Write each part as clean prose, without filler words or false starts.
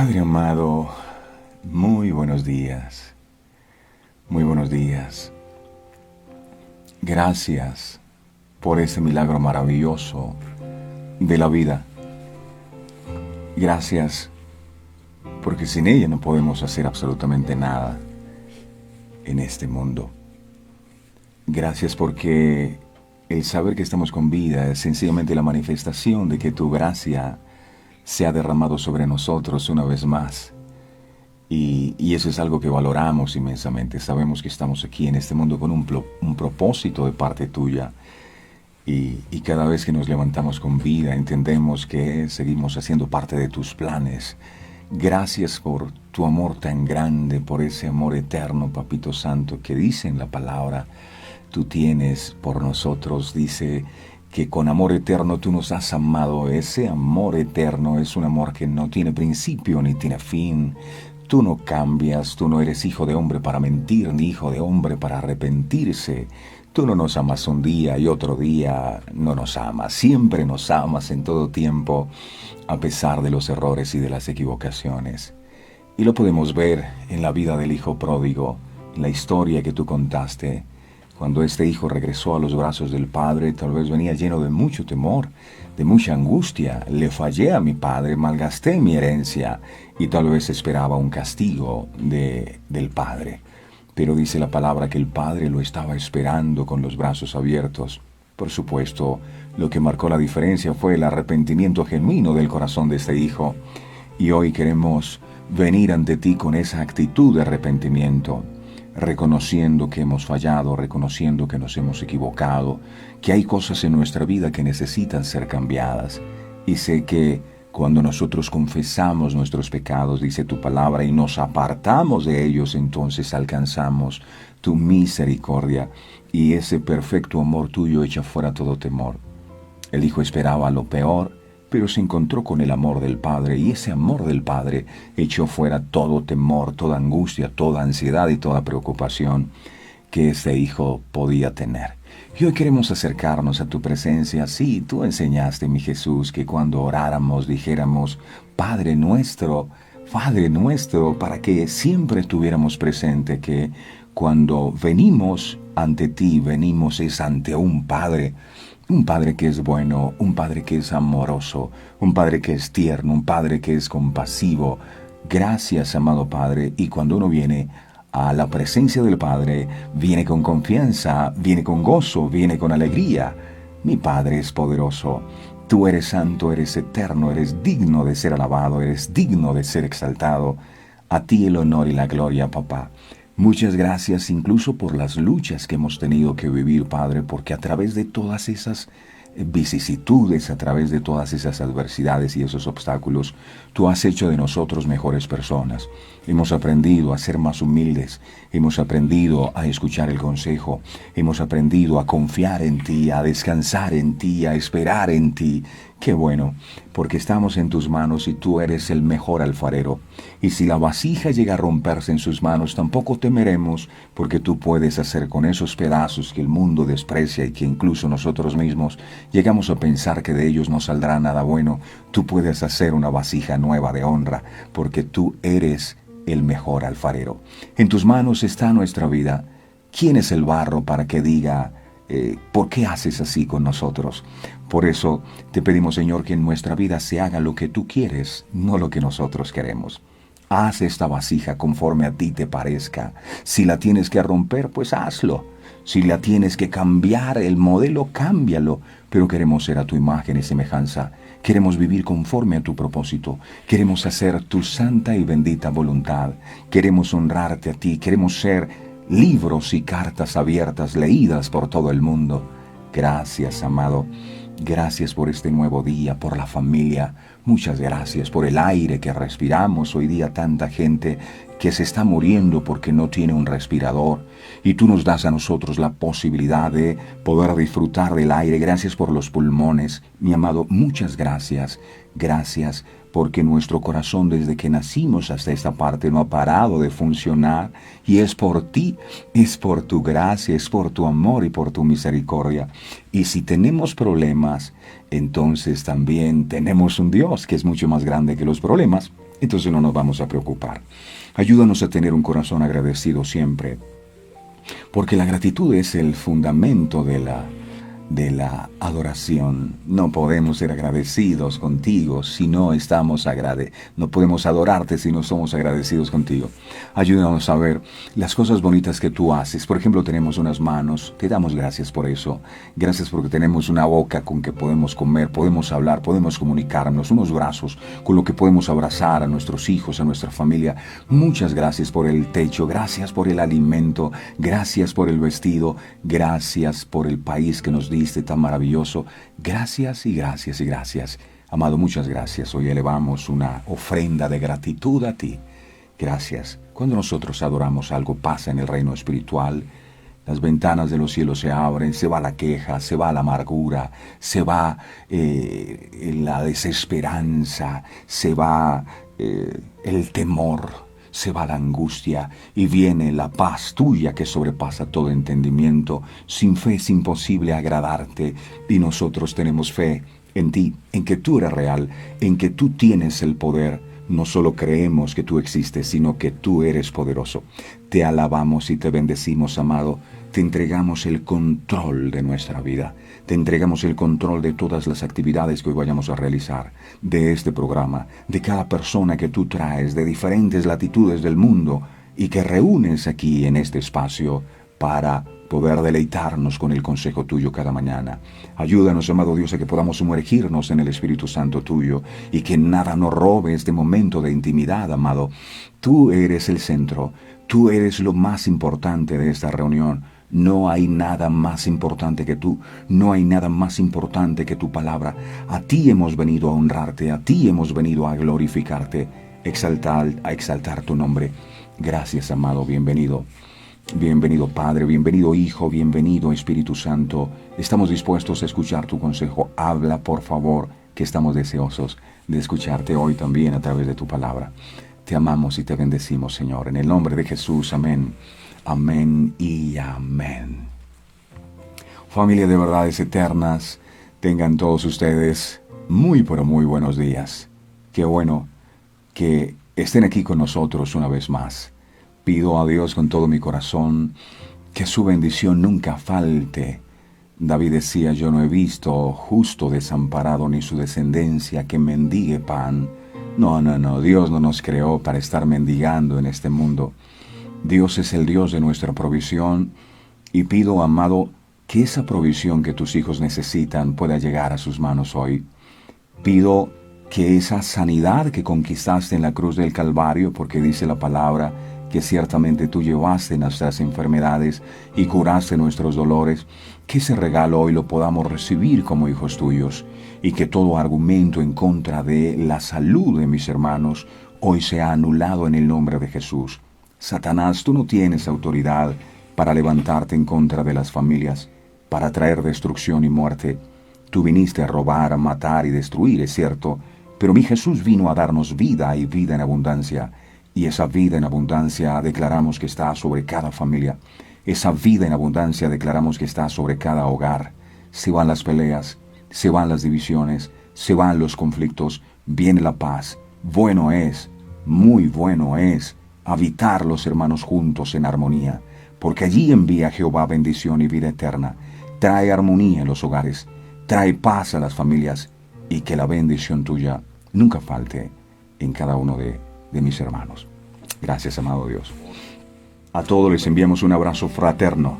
Padre amado, muy buenos días, muy buenos días. Gracias por ese milagro maravilloso de la vida. Gracias porque sin ella no podemos hacer absolutamente nada en este mundo. Gracias porque el saber que estamos con vida es sencillamente la manifestación de que tu gracia se ha derramado sobre nosotros una vez más. Y eso es algo que valoramos inmensamente. Sabemos que estamos aquí en este mundo con un propósito de parte tuya. Y cada vez que nos levantamos con vida, entendemos que seguimos haciendo parte de tus planes. Gracias por tu amor tan grande, por ese amor eterno, Papito Santo, que dice en la palabra, tú tienes por nosotros. Dice que con amor eterno tú nos has amado. Ese amor eterno es un amor que no tiene principio ni tiene fin. Tú no cambias, tú no eres hijo de hombre para mentir, ni hijo de hombre para arrepentirse. Tú no nos amas un día y otro día no nos amas. Siempre nos amas en todo tiempo, a pesar de los errores y de las equivocaciones. Y lo podemos ver en la vida del hijo pródigo, en la historia que tú contaste. Cuando este hijo regresó a los brazos del padre, tal vez venía lleno de mucho temor, de mucha angustia. Le fallé a mi padre, malgasté mi herencia y tal vez esperaba un castigo del padre. Pero dice la palabra que el padre lo estaba esperando con los brazos abiertos. Por supuesto, lo que marcó la diferencia fue el arrepentimiento genuino del corazón de este hijo. Y hoy queremos venir ante ti con esa actitud de arrepentimiento, reconociendo que hemos fallado, reconociendo que nos hemos equivocado, que hay cosas en nuestra vida que necesitan ser cambiadas. Y sé que cuando nosotros confesamos nuestros pecados, dice tu palabra, y nos apartamos de ellos, entonces alcanzamos tu misericordia y ese perfecto amor tuyo echa fuera todo temor. El hijo esperaba lo peor, pero se encontró con el amor del Padre, y ese amor del Padre echó fuera todo temor, toda angustia, toda ansiedad y toda preocupación que ese hijo podía tener. Y hoy queremos acercarnos a tu presencia. Sí, tú enseñaste, mi Jesús, que cuando oráramos dijéramos, Padre nuestro, para que siempre tuviéramos presente que cuando venimos ante ti, venimos es ante un Padre que es bueno, un Padre que es amoroso, un Padre que es tierno, un Padre que es compasivo. Gracias, amado Padre. Y cuando uno viene a la presencia del Padre, viene con confianza, viene con gozo, viene con alegría. Mi Padre es poderoso. Tú eres santo, eres eterno, eres digno de ser alabado, eres digno de ser exaltado. A ti el honor y la gloria, papá. Muchas gracias incluso por las luchas que hemos tenido que vivir, Padre, porque a través de todas esas vicisitudes, a través de todas esas adversidades y esos obstáculos, tú has hecho de nosotros mejores personas. Hemos aprendido a ser más humildes, hemos aprendido a escuchar el consejo, hemos aprendido a confiar en ti, a descansar en ti, a esperar en ti. Qué bueno, porque estamos en tus manos y tú eres el mejor alfarero. Y si la vasija llega a romperse en sus manos, tampoco temeremos, porque tú puedes hacer con esos pedazos que el mundo desprecia y que incluso nosotros mismos llegamos a pensar que de ellos no saldrá nada bueno. Tú puedes hacer una vasija nueva de honra, porque tú eres el mejor alfarero. En tus manos está nuestra vida. ¿Quién es el barro para que diga, ¿por qué haces así con nosotros? Por eso te pedimos, Señor, que en nuestra vida se haga lo que tú quieres, no lo que nosotros queremos. Haz esta vasija conforme a ti te parezca. Si la tienes que romper, pues hazlo. Si la tienes que cambiar el modelo, cámbialo. Pero queremos ser a tu imagen y semejanza. Queremos vivir conforme a tu propósito. Queremos hacer tu santa y bendita voluntad. Queremos honrarte a ti. Queremos ser libros y cartas abiertas, leídas por todo el mundo. Gracias, amado. Gracias por este nuevo día, por la familia. Muchas gracias por el aire que respiramos. Hoy día tanta gente que se está muriendo porque no tiene un respirador. Y tú nos das a nosotros la posibilidad de poder disfrutar del aire. Gracias por los pulmones. Mi amado, muchas gracias. Gracias porque nuestro corazón desde que nacimos hasta esta parte no ha parado de funcionar. Y es por ti, es por tu gracia, es por tu amor y por tu misericordia. Y si tenemos problemas, entonces también tenemos un Dios que es mucho más grande que los problemas. entonces no nos vamos a preocupar. Ayúdanos a tener un corazón agradecido siempre, porque la gratitud es el fundamento de la adoración. No podemos ser agradecidos contigo si no estamos no podemos adorarte si no somos agradecidos contigo. Ayúdanos a ver las cosas bonitas que tú haces. Por ejemplo, tenemos unas manos, te damos gracias por eso. Gracias porque tenemos una boca con que podemos comer, podemos hablar, podemos comunicarnos, unos brazos con lo que podemos abrazar a nuestros hijos, a nuestra familia. Muchas gracias por el techo, gracias por el alimento, gracias por el vestido, gracias por el país que nos diste tan maravilloso. Gracias y gracias y gracias. Amado, muchas gracias. Hoy elevamos una ofrenda de gratitud a ti. Gracias. Cuando nosotros adoramos, algo pasa en el reino espiritual. Las ventanas de los cielos se abren, se va la queja, se va la amargura, se va la desesperanza, se va el temor, se va la angustia y viene la paz tuya que sobrepasa todo entendimiento. Sin fe es imposible agradarte y nosotros tenemos fe en ti, en que tú eres real, en que tú tienes el poder. No solo creemos que tú existes, sino que tú eres poderoso. Te alabamos y te bendecimos, amado. Te entregamos el control de nuestra vida. Te entregamos el control de todas las actividades que hoy vayamos a realizar, de este programa, de cada persona que tú traes de diferentes latitudes del mundo y que reúnes aquí en este espacio para poder deleitarnos con el consejo tuyo cada mañana. Ayúdanos, amado Dios, a que podamos sumergirnos en el Espíritu Santo tuyo y que nada nos robe este momento de intimidad, amado. Tú eres el centro, tú eres lo más importante de esta reunión. No hay nada más importante que tú, no hay nada más importante que tu palabra. A ti hemos venido a honrarte, a ti hemos venido a glorificarte, a exaltar tu nombre. Gracias, amado, bienvenido. Bienvenido Padre, bienvenido Hijo, bienvenido Espíritu Santo. Estamos dispuestos a escuchar tu consejo. Habla, por favor, que estamos deseosos de escucharte hoy también a través de tu palabra. Te amamos y te bendecimos, Señor. En el nombre de Jesús, amén. Amén y amén. Familia de verdades eternas, tengan todos ustedes muy pero muy buenos días. Qué bueno que estén aquí con nosotros una vez más. Pido a Dios con todo mi corazón que su bendición nunca falte. David decía, yo no he visto justo desamparado ni su descendencia que mendigue pan. No, Dios no nos creó para estar mendigando en este mundo. Dios es el Dios de nuestra provisión y pido, amado, que esa provisión que tus hijos necesitan pueda llegar a sus manos hoy. Pido que esa sanidad que conquistaste en la cruz del Calvario, porque dice la palabra que ciertamente tú llevaste nuestras enfermedades y curaste nuestros dolores, que ese regalo hoy lo podamos recibir como hijos tuyos y que todo argumento en contra de la salud de mis hermanos hoy sea anulado en el nombre de Jesús. Satanás, tú no tienes autoridad para levantarte en contra de las familias, para traer destrucción y muerte. Tú viniste a robar, a matar y destruir, es cierto, pero mi Jesús vino a darnos vida y vida en abundancia. Y esa vida en abundancia declaramos que está sobre cada familia. Esa vida en abundancia declaramos que está sobre cada hogar. Se van las peleas, se van las divisiones, se van los conflictos, viene la paz. Bueno es, muy bueno es, habitar los hermanos juntos en armonía, porque allí envía Jehová bendición y vida eterna. Trae armonía en los hogares, trae paz a las familias y que la bendición tuya nunca falte en cada uno de mis hermanos. Gracias, amado Dios. A todos les enviamos un abrazo fraterno,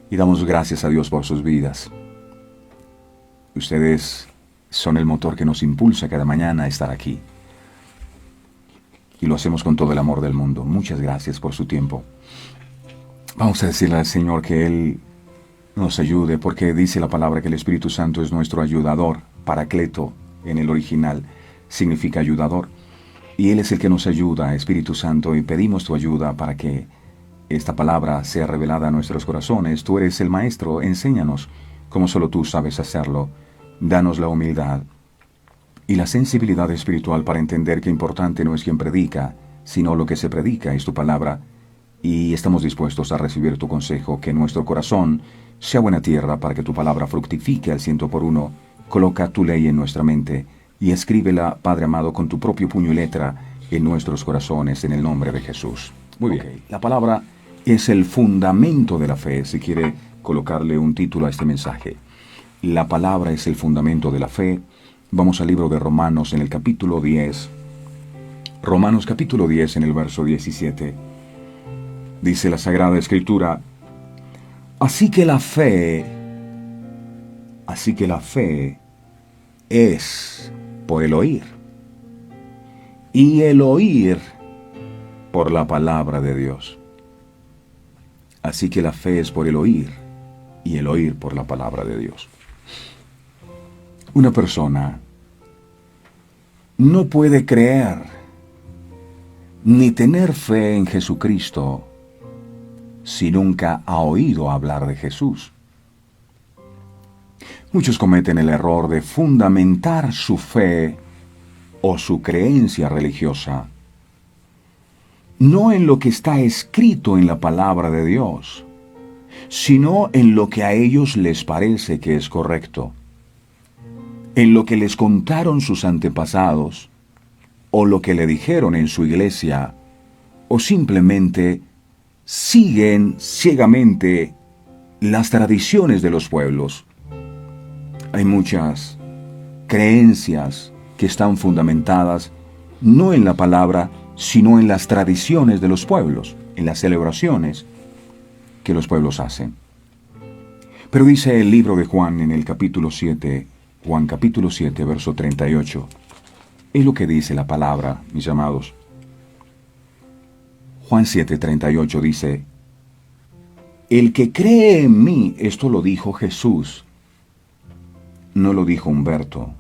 y damos gracias a Dios por sus vidas. Ustedes son el motor que nos impulsa cada mañana a estar aquí, y lo hacemos con todo el amor del mundo. Muchas gracias por su tiempo. Vamos a decirle al Señor que Él nos ayude, porque dice la palabra que el Espíritu Santo es nuestro ayudador. Paracleto en el original significa ayudador, y Él es el que nos ayuda, Espíritu Santo, y pedimos tu ayuda para que esta palabra sea revelada a nuestros corazones. Tú eres el Maestro, enséñanos como solo tú sabes hacerlo. Danos la humildad y la sensibilidad espiritual para entender que importante no es quien predica, sino lo que se predica es tu palabra, y estamos dispuestos a recibir tu consejo, que nuestro corazón sea buena tierra para que tu palabra fructifique al 100 por uno. Coloca tu ley en nuestra mente y escríbela, Padre amado, con tu propio puño y letra en nuestros corazones, en el nombre de Jesús. Muy bien. La palabra es el fundamento de la fe, si quiere colocarle un título a este mensaje. La palabra es el fundamento de la fe. Vamos al libro de Romanos en el capítulo 10. Romanos capítulo 10 en el verso 17. Dice la Sagrada Escritura: Así que la fe es por el oír, y el oír por la palabra de Dios. Así que la fe es por el oír, y el oír por la palabra de Dios. Una persona no puede creer ni tener fe en Jesucristo si nunca ha oído hablar de Jesús. Muchos cometen el error de fundamentar su fe o su creencia religiosa no en lo que está escrito en la palabra de Dios, sino en lo que a ellos les parece que es correcto, en lo que les contaron sus antepasados, o lo que le dijeron en su iglesia, o simplemente siguen ciegamente las tradiciones de los pueblos. Hay muchas creencias que están fundamentadas no en la palabra, sino en las tradiciones de los pueblos, en las celebraciones que los pueblos hacen. Pero dice el libro de Juan en el capítulo 7, Juan capítulo 7, verso 38, es lo que dice la palabra, mis amados. Juan 7, 38 dice: El que cree en mí, esto lo dijo Jesús, no lo dijo Humberto.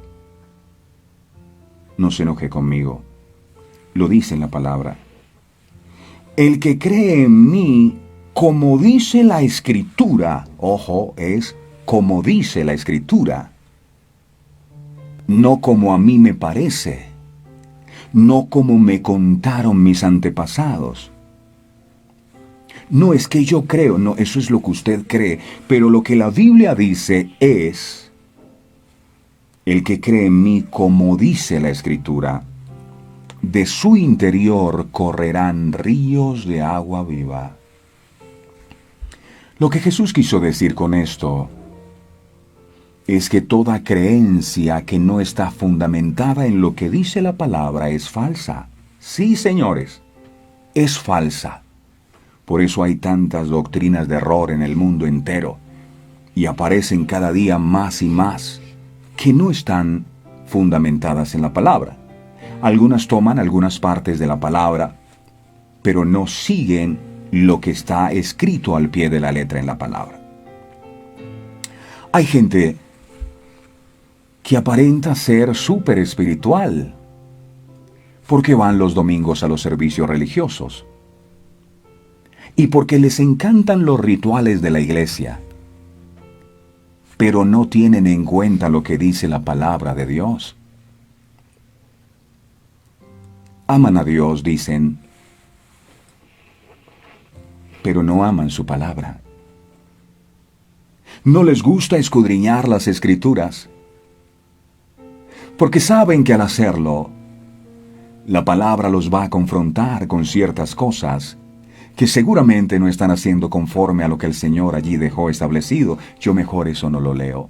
No se enoje conmigo, lo dice en la palabra. El que cree en mí, como dice la Escritura, ojo, es como dice la Escritura, no como a mí me parece, no como me contaron mis antepasados. No es que yo creo, no, eso es lo que usted cree, pero lo que la Biblia dice es: el que cree en mí, como dice la Escritura, de su interior correrán ríos de agua viva. Lo que Jesús quiso decir con esto es que toda creencia que no está fundamentada en lo que dice la palabra es falsa. Sí, señores, es falsa. Por eso hay tantas doctrinas de error en el mundo entero, y aparecen cada día más y más, que no están fundamentadas en la palabra. Algunas toman algunas partes de la palabra, pero no siguen lo que está escrito al pie de la letra en la palabra. Hay gente que aparenta ser súper espiritual porque van los domingos a los servicios religiosos y porque les encantan los rituales de la iglesia, pero no tienen en cuenta lo que dice la palabra de Dios. Aman a Dios, dicen, pero no aman su palabra. No les gusta escudriñar las Escrituras, porque saben que al hacerlo, la palabra los va a confrontar con ciertas cosas que seguramente no están haciendo conforme a lo que el Señor allí dejó establecido. Yo mejor eso no lo leo.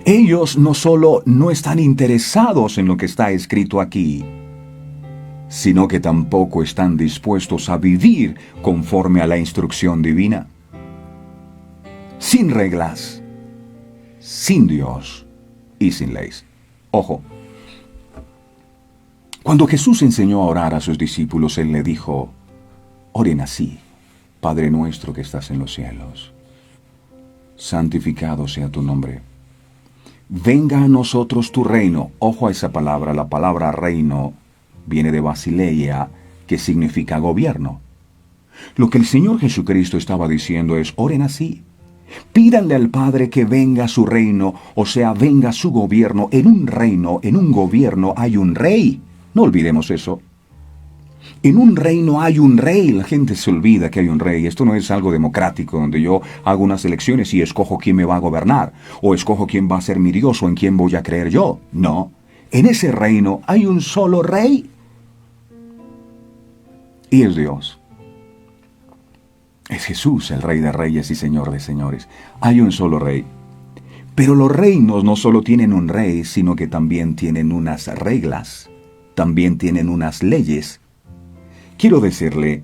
Ellos no solo no están interesados en lo que está escrito aquí, sino que tampoco están dispuestos a vivir conforme a la instrucción divina. Sin reglas, sin Dios y sin leyes. Ojo, cuando Jesús enseñó a orar a sus discípulos, Él le dijo: oren así: Padre nuestro que estás en los cielos, santificado sea tu nombre. Venga a nosotros tu reino. Ojo a esa palabra, la palabra reino viene de Basileia, que significa gobierno. Lo que el Señor Jesucristo estaba diciendo es: oren así. Pídanle al Padre que venga su reino, o sea, venga su gobierno. En un reino, en un gobierno hay un rey. No olvidemos eso. En un reino hay un rey. La gente se olvida que hay un rey. Esto no es algo democrático donde yo hago unas elecciones y escojo quién me va a gobernar, o escojo quién va a ser mi Dios o en quién voy a creer yo. No. En ese reino hay un solo rey. Y es Dios. Es Jesús, el Rey de Reyes y Señor de Señores. Hay un solo rey. Pero los reinos no solo tienen un rey, sino que también tienen unas reglas. También tienen unas leyes. Quiero decirle,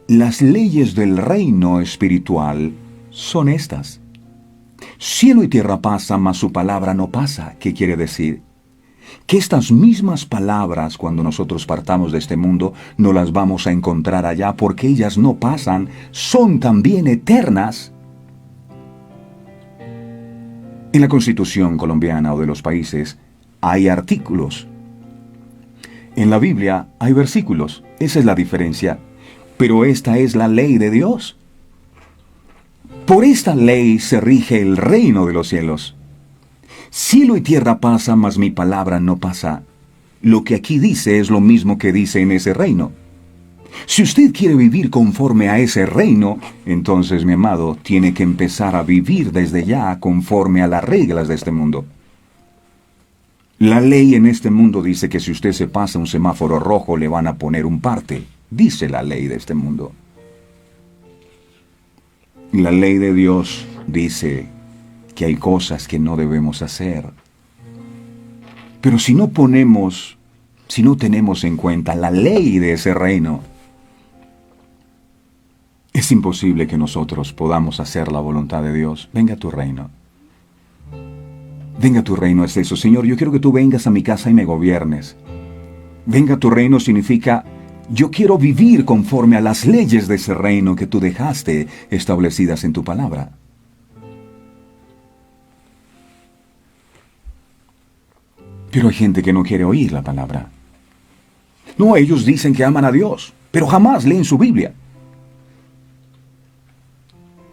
las leyes del reino espiritual son estas. Cielo y tierra pasan, mas su palabra no pasa. ¿Qué quiere decir? Que estas mismas palabras, cuando nosotros partamos de este mundo, no las vamos a encontrar allá porque ellas no pasan, son también eternas. En la Constitución colombiana o de los países hay artículos. En la Biblia hay versículos. Esa es la diferencia. Pero esta es la ley de Dios. Por esta ley se rige el reino de los cielos. Cielo y tierra pasan, mas mi palabra no pasa. Lo que aquí dice es lo mismo que dice en ese reino. Si usted quiere vivir conforme a ese reino, entonces, mi amado, tiene que empezar a vivir desde ya conforme a las reglas de este mundo. La ley en este mundo dice que si usted se pasa un semáforo rojo le van a poner un parte. Dice la ley de este mundo. La ley de Dios dice que hay cosas que no debemos hacer. Pero si no tenemos en cuenta la ley de ese reino, es imposible que nosotros podamos hacer la voluntad de Dios. Venga a tu reino. Venga a tu reino es eso. Señor, yo quiero que tú vengas a mi casa y me gobiernes. Venga a tu reino significa, yo quiero vivir conforme a las leyes de ese reino que tú dejaste establecidas en tu palabra. Pero hay gente que no quiere oír la palabra. No, ellos dicen que aman a Dios, pero jamás leen su Biblia.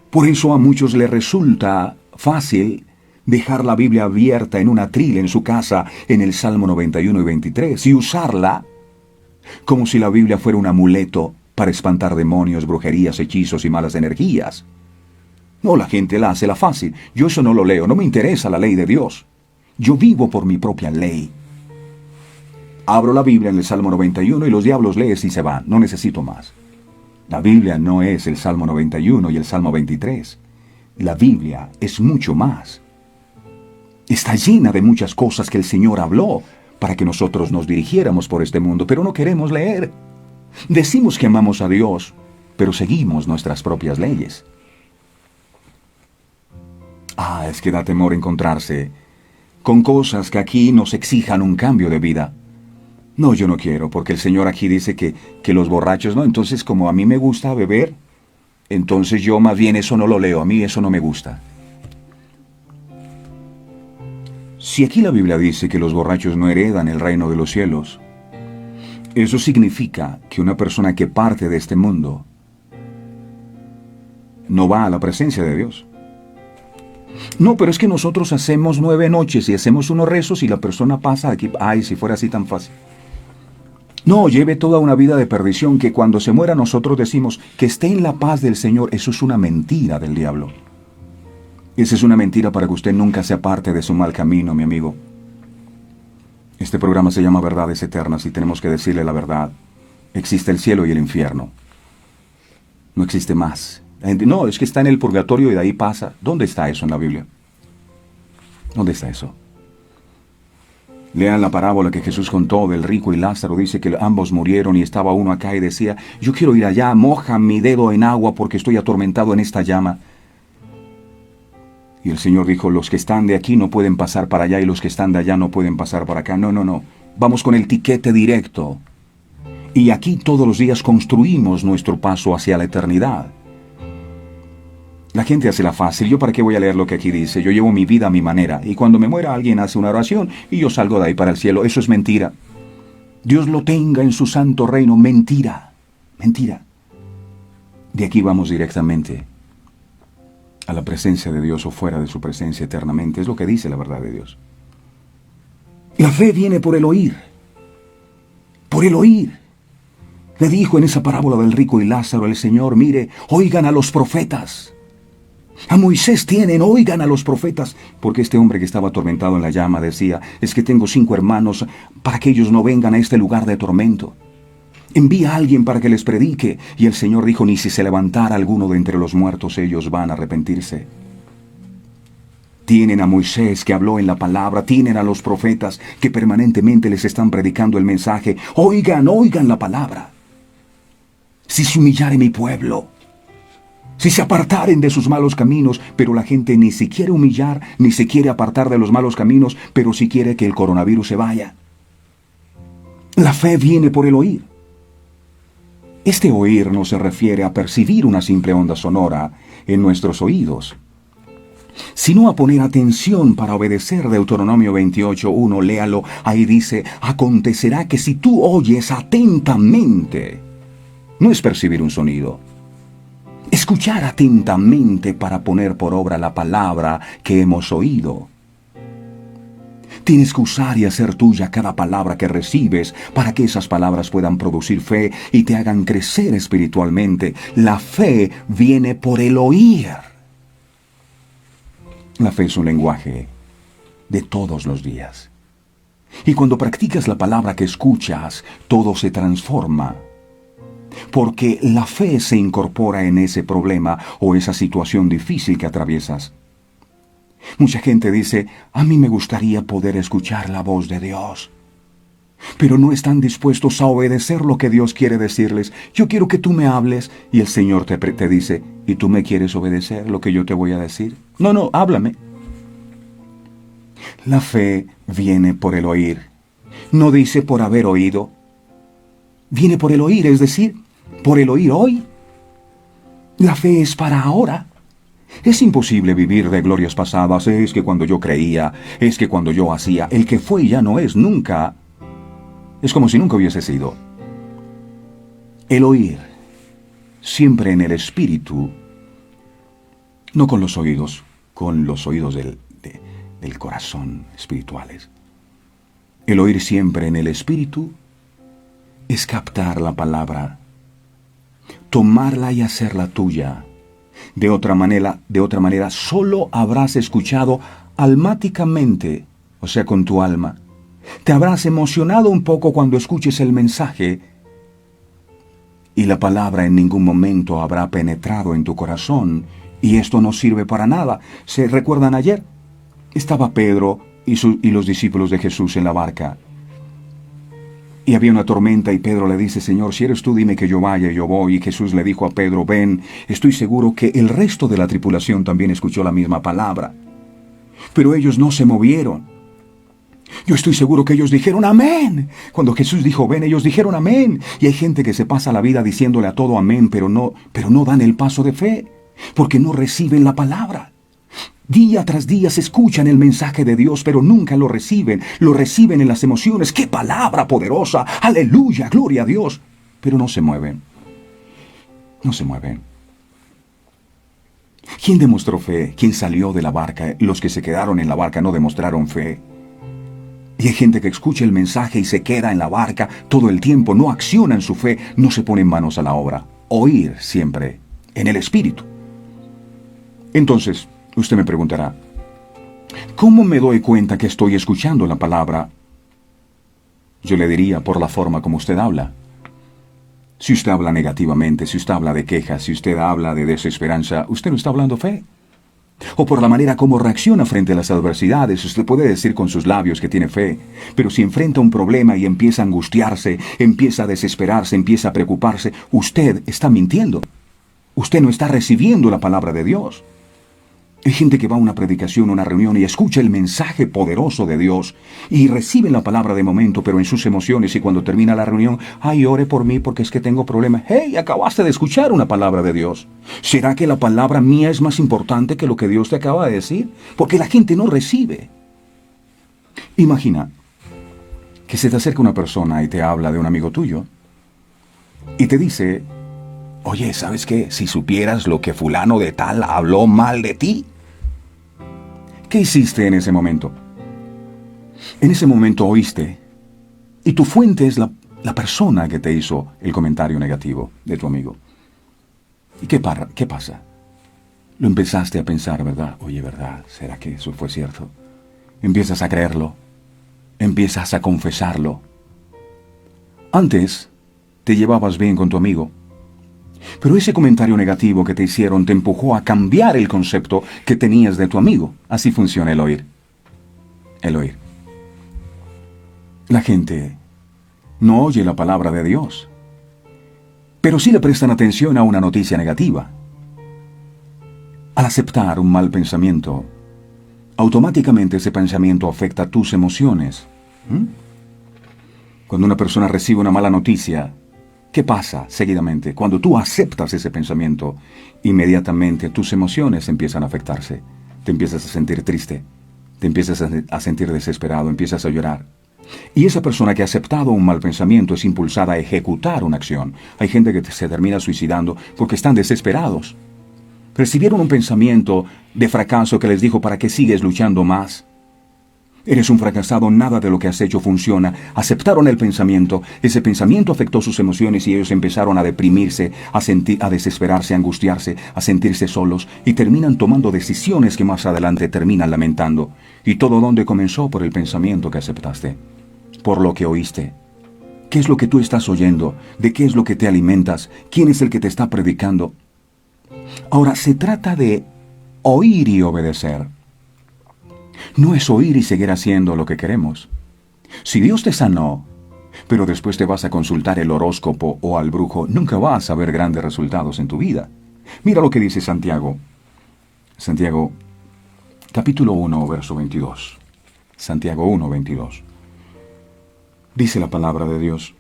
Por eso a muchos les resulta fácil dejar la Biblia abierta en un atril en su casa en el Salmo 91 y 23 y usarla como si la Biblia fuera un amuleto para espantar demonios, brujerías, hechizos y malas energías. No, la gente la hace la fácil. Yo eso no lo leo, no me interesa la ley de Dios. Yo vivo por mi propia ley. Abro la Biblia en el Salmo 91 y los diablos leen y se van. No necesito más. La Biblia no es el Salmo 91 y el Salmo 23. La Biblia es mucho más. Está llena de muchas cosas que el Señor habló para que nosotros nos dirigiéramos por este mundo, pero no queremos leer. Decimos que amamos a Dios, pero seguimos nuestras propias leyes. Es que da temor encontrarse con cosas que aquí nos exijan un cambio de vida. No, yo no quiero, porque el Señor aquí dice que los borrachos, no, entonces como a mí me gusta beber, entonces yo más bien eso no lo leo, a mí eso no me gusta. Si aquí la Biblia dice que los borrachos no heredan el reino de los cielos, eso significa que una persona que parte de este mundo no va a la presencia de Dios. No, pero es que nosotros hacemos 9 noches y hacemos unos rezos y la persona pasa aquí. Ay, si fuera así tan fácil. No, lleve toda una vida de perdición que cuando se muera nosotros decimos que esté en la paz del Señor. Eso es una mentira del diablo. Esa es una mentira para que usted nunca sea parte de su mal camino, mi amigo. Este programa se llama Verdades Eternas y tenemos que decirle la verdad. Existe el cielo y el infierno. No existe más. No, es que está en el purgatorio y de ahí pasa. ¿Dónde está eso en la Biblia? ¿Dónde está eso? Lean la parábola que Jesús contó del rico y Lázaro. Dice que ambos murieron y estaba uno acá y decía, yo quiero ir allá, moja mi dedo en agua porque estoy atormentado en esta llama. Y el Señor dijo, los que están de aquí no pueden pasar para allá y los que están de allá no pueden pasar para acá. No. Vamos con el tiquete directo. Y aquí todos los días construimos nuestro paso hacia la eternidad. La gente hace la fácil. ¿Yo para qué voy a leer lo que aquí dice? Yo llevo mi vida a mi manera. Y cuando me muera alguien hace una oración y yo salgo de ahí para el cielo. Eso es mentira. Dios lo tenga en su santo reino. Mentira. Mentira. De aquí vamos directamente a la presencia de Dios o fuera de su presencia eternamente. Es lo que dice la verdad de Dios. La fe viene por el oír. Por el oír. Le dijo en esa parábola del rico y Lázaro el Señor, mire, oigan a los profetas. A Moisés tienen, oigan a los profetas. Porque este hombre que estaba atormentado en la llama decía, es que tengo 5 hermanos para que ellos no vengan a este lugar de tormento. Envía a alguien para que les predique. Y el Señor dijo, ni si se levantara alguno de entre los muertos, ellos van a arrepentirse. Tienen a Moisés que habló en la palabra, tienen a los profetas que permanentemente les están predicando el mensaje. Oigan, oigan la palabra. Si se humillare mi pueblo, si se apartaren de sus malos caminos, pero la gente ni se quiere humillar, ni se quiere apartar de los malos caminos, pero sí quiere que el coronavirus se vaya. La fe viene por el oír. Este oír no se refiere a percibir una simple onda sonora en nuestros oídos, sino a poner atención para obedecer. Deuteronomio 28:1, léalo, ahí dice, acontecerá que si tú oyes atentamente, no es percibir un sonido, escuchar atentamente para poner por obra la palabra que hemos oído. Tienes que usar y hacer tuya cada palabra que recibes para que esas palabras puedan producir fe y te hagan crecer espiritualmente. La fe viene por el oír. La fe es un lenguaje de todos los días. Y cuando practicas la palabra que escuchas, todo se transforma. Porque la fe se incorpora en ese problema o esa situación difícil que atraviesas. Mucha gente dice, a mí me gustaría poder escuchar la voz de Dios. Pero no están dispuestos a obedecer lo que Dios quiere decirles. Yo quiero que tú me hables. Y el Señor te dice, ¿y tú me quieres obedecer lo que yo te voy a decir? No, háblame. La fe viene por el oír. No dice por haber oído. Viene por el oír, es decir, por el oír hoy. La fe es para ahora. Es imposible vivir de glorias pasadas. Es que cuando yo creía, es que cuando yo hacía, el que fue ya no es nunca. Es como si nunca hubiese sido. El oír, siempre en el espíritu, no con los oídos del corazón espirituales. El oír siempre en el espíritu es captar la palabra, tomarla y hacerla tuya. De otra manera, solo habrás escuchado almáticamente, o sea, con tu alma. Te habrás emocionado un poco cuando escuches el mensaje y la palabra en ningún momento habrá penetrado en tu corazón y esto no sirve para nada. ¿Se recuerdan ayer? Estaba Pedro y los discípulos de Jesús en la barca. Y había una tormenta y Pedro le dice, Señor, si eres tú, dime que yo vaya, y yo voy. Y Jesús le dijo a Pedro, ven. Estoy seguro que el resto de la tripulación también escuchó la misma palabra. Pero ellos no se movieron. Yo estoy seguro que ellos dijeron amén. Cuando Jesús dijo ven, ellos dijeron amén. Y hay gente que se pasa la vida diciéndole a todo amén, pero no dan el paso de fe, porque no reciben la palabra. Día tras día se escuchan el mensaje de Dios, pero nunca lo reciben en las emociones. ¡Qué palabra poderosa! ¡Aleluya! ¡Gloria a Dios! Pero no se mueven. No se mueven. ¿Quién demostró fe? ¿Quién salió de la barca? Los que se quedaron en la barca no demostraron fe. Y hay gente que escucha el mensaje y se queda en la barca todo el tiempo, no accionan su fe, no se ponen manos a la obra. Oír siempre, en el espíritu. Entonces, usted me preguntará, ¿cómo me doy cuenta que estoy escuchando la palabra? Yo le diría por la forma como usted habla. Si usted habla negativamente, si usted habla de quejas, si usted habla de desesperanza, usted no está hablando fe. O por la manera como reacciona frente a las adversidades. Usted puede decir con sus labios que tiene fe, pero si enfrenta un problema y empieza a angustiarse, empieza a desesperarse, empieza a preocuparse, usted está mintiendo. Usted no está recibiendo la palabra de Dios. Hay gente que va a una predicación, a una reunión y escucha el mensaje poderoso de Dios y reciben la palabra de momento, pero en sus emociones, y cuando termina la reunión, ay, ore por mí porque es que tengo problemas. Hey, acabaste de escuchar una palabra de Dios. ¿Será que la palabra mía es más importante que lo que Dios te acaba de decir? Porque la gente no recibe. Imagina que se te acerca una persona y te habla de un amigo tuyo y te dice, oye, ¿sabes qué? Si supieras lo que fulano de tal habló mal de ti. ¿Qué hiciste en ese momento? En ese momento oíste, y tu fuente es la persona que te hizo el comentario negativo de tu amigo. ¿Y qué pasa? Lo empezaste a pensar, ¿verdad? Oye, ¿verdad? ¿Será que eso fue cierto? Empiezas a creerlo. Empiezas a confesarlo. Antes te llevabas bien con tu amigo, pero ese comentario negativo que te hicieron te empujó a cambiar el concepto que tenías de tu amigo. Así funciona el oír. El oír. La gente no oye la palabra de Dios, pero sí le prestan atención a una noticia negativa. Al aceptar un mal pensamiento, automáticamente ese pensamiento afecta tus emociones. Cuando una persona recibe una mala noticia, ¿qué pasa seguidamente? Cuando tú aceptas ese pensamiento, inmediatamente tus emociones empiezan a afectarse. Te empiezas a sentir triste, te empiezas a sentir desesperado, empiezas a llorar. Y esa persona que ha aceptado un mal pensamiento es impulsada a ejecutar una acción. Hay gente que se termina suicidando porque están desesperados. Recibieron un pensamiento de fracaso que les dijo: ¿para qué sigues luchando más? Eres un fracasado, nada de lo que has hecho funciona. Aceptaron el pensamiento, ese pensamiento afectó sus emociones y ellos empezaron a deprimirse, a desesperarse, a angustiarse, a sentirse solos y terminan tomando decisiones que más adelante terminan lamentando. ¿Y todo dónde comenzó? Por el pensamiento que aceptaste, por lo que oíste. ¿Qué es lo que tú estás oyendo? ¿De qué es lo que te alimentas? ¿Quién es el que te está predicando? Ahora, se trata de oír y obedecer. No es oír y seguir haciendo lo que queremos. Si Dios te sanó, pero después te vas a consultar el horóscopo o al brujo, nunca vas a ver grandes resultados en tu vida. Mira lo que dice Santiago. Santiago, capítulo 1, verso 22. Santiago 1, 22. Dice la palabra de Dios: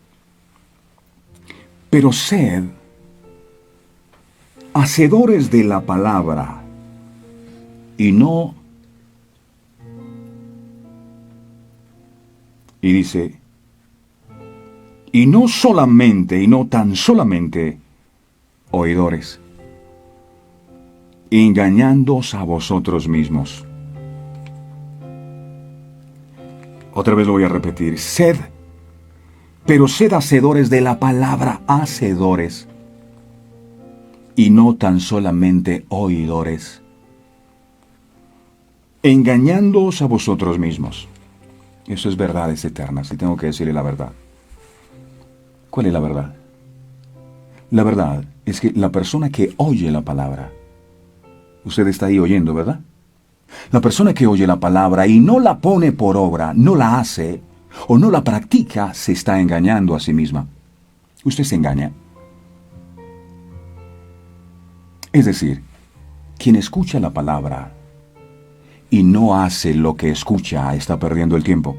pero sed hacedores de la palabra, y no... Y dice, y no solamente, y no tan solamente, oidores, engañándoos a vosotros mismos. Otra vez lo voy a repetir, pero sed hacedores de la palabra, hacedores, y no tan solamente oidores, engañándoos a vosotros mismos. Eso es verdades eternas, y tengo que decirle la verdad. ¿Cuál es la verdad? La verdad es que la persona que oye la palabra, usted está ahí oyendo, ¿verdad? La persona que oye la palabra y no la pone por obra, no la hace o no la practica, se está engañando a sí misma. Usted se engaña. Es decir, quien escucha la palabra y no hace lo que escucha, está perdiendo el tiempo.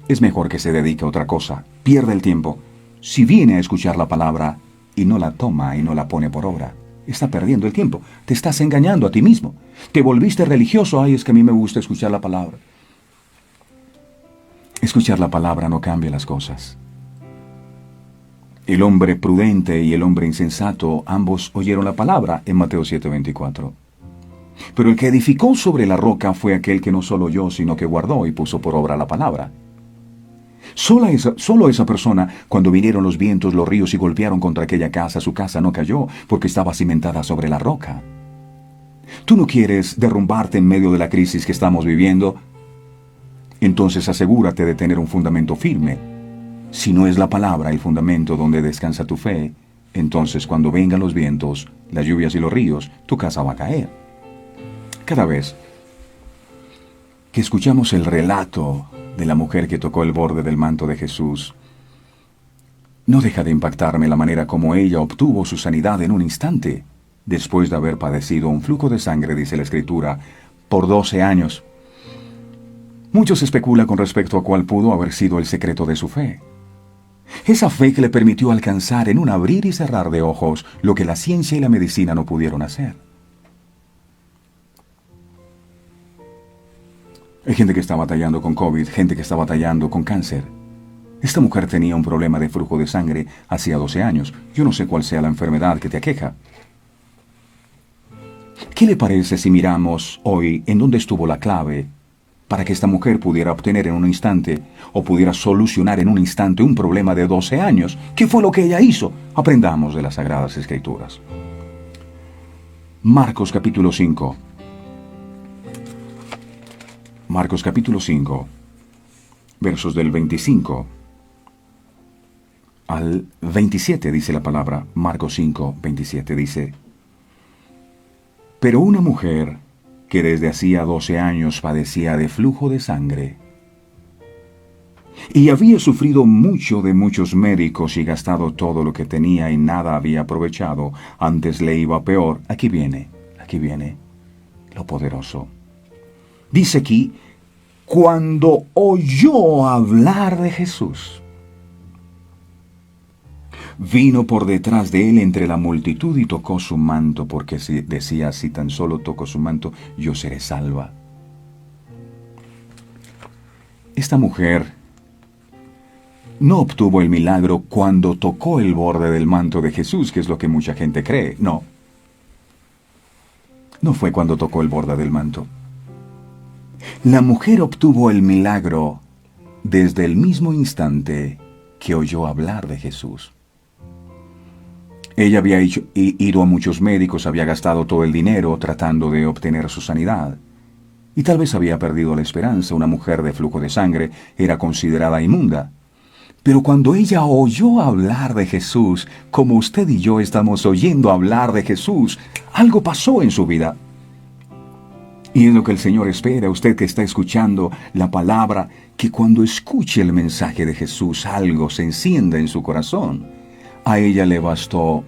Es mejor que se dedique a otra cosa, pierda el tiempo. Si viene a escuchar la palabra y no la toma y no la pone por obra, está perdiendo el tiempo. Te estás engañando a ti mismo. Te volviste religioso. Ay, es que a mí me gusta escuchar la palabra. Escuchar la palabra no cambia las cosas. El hombre prudente y el hombre insensato, ambos oyeron la palabra en Mateo 7:24. Pero el que edificó sobre la roca fue aquel que no solo oyó, sino que guardó y puso por obra la palabra. Solo esa persona, cuando vinieron los vientos, los ríos y golpearon contra aquella casa, su casa no cayó porque estaba cimentada sobre la roca. ¿Tú no quieres derrumbarte en medio de la crisis que estamos viviendo? Entonces asegúrate de tener un fundamento firme. Si no es la palabra el fundamento donde descansa tu fe, entonces cuando vengan los vientos, las lluvias y los ríos, tu casa va a caer. Cada vez que escuchamos el relato de la mujer que tocó el borde del manto de Jesús, no deja de impactarme la manera como ella obtuvo su sanidad en un instante, después de haber padecido un flujo de sangre, dice la Escritura, por 12 años. Muchos especulan con respecto a cuál pudo haber sido el secreto de su fe. Esa fe que le permitió alcanzar en un abrir y cerrar de ojos lo que la ciencia y la medicina no pudieron hacer. Hay gente que está batallando con COVID, gente que está batallando con cáncer. Esta mujer tenía un problema de flujo de sangre hacía 12 años. Yo no sé cuál sea la enfermedad que te aqueja. ¿Qué le parece si miramos hoy en dónde estuvo la clave para que esta mujer pudiera obtener en un instante o pudiera solucionar en un instante un problema de 12 años. ¿Qué fue lo que ella hizo? Aprendamos de las Sagradas Escrituras. Marcos capítulo 5. Marcos capítulo 5, versos del 25 al 27 dice la palabra. Marcos 5, 27 dice: Pero una mujer que desde hacía 12 años padecía de flujo de sangre, y había sufrido mucho de muchos médicos y gastado todo lo que tenía y nada había aprovechado, antes le iba peor. Aquí viene lo poderoso. Dice aquí, cuando oyó hablar de Jesús, vino por detrás de él entre la multitud y tocó su manto, porque decía, si tan solo toco su manto, yo seré salva. Esta mujer no obtuvo el milagro cuando tocó el borde del manto de Jesús, que es lo que mucha gente cree. No fue cuando tocó el borde del manto. La mujer obtuvo el milagro desde el mismo instante que oyó hablar de Jesús. Ella había ido a muchos médicos, había gastado todo el dinero tratando de obtener su sanidad. Y tal vez había perdido la esperanza. Una mujer de flujo de sangre era considerada inmunda. Pero cuando ella oyó hablar de Jesús, como usted y yo estamos oyendo hablar de Jesús, algo pasó en su vida. Y es lo que el Señor espera, usted que está escuchando la palabra, que cuando escuche el mensaje de Jesús, algo se encienda en su corazón. A ella le bastó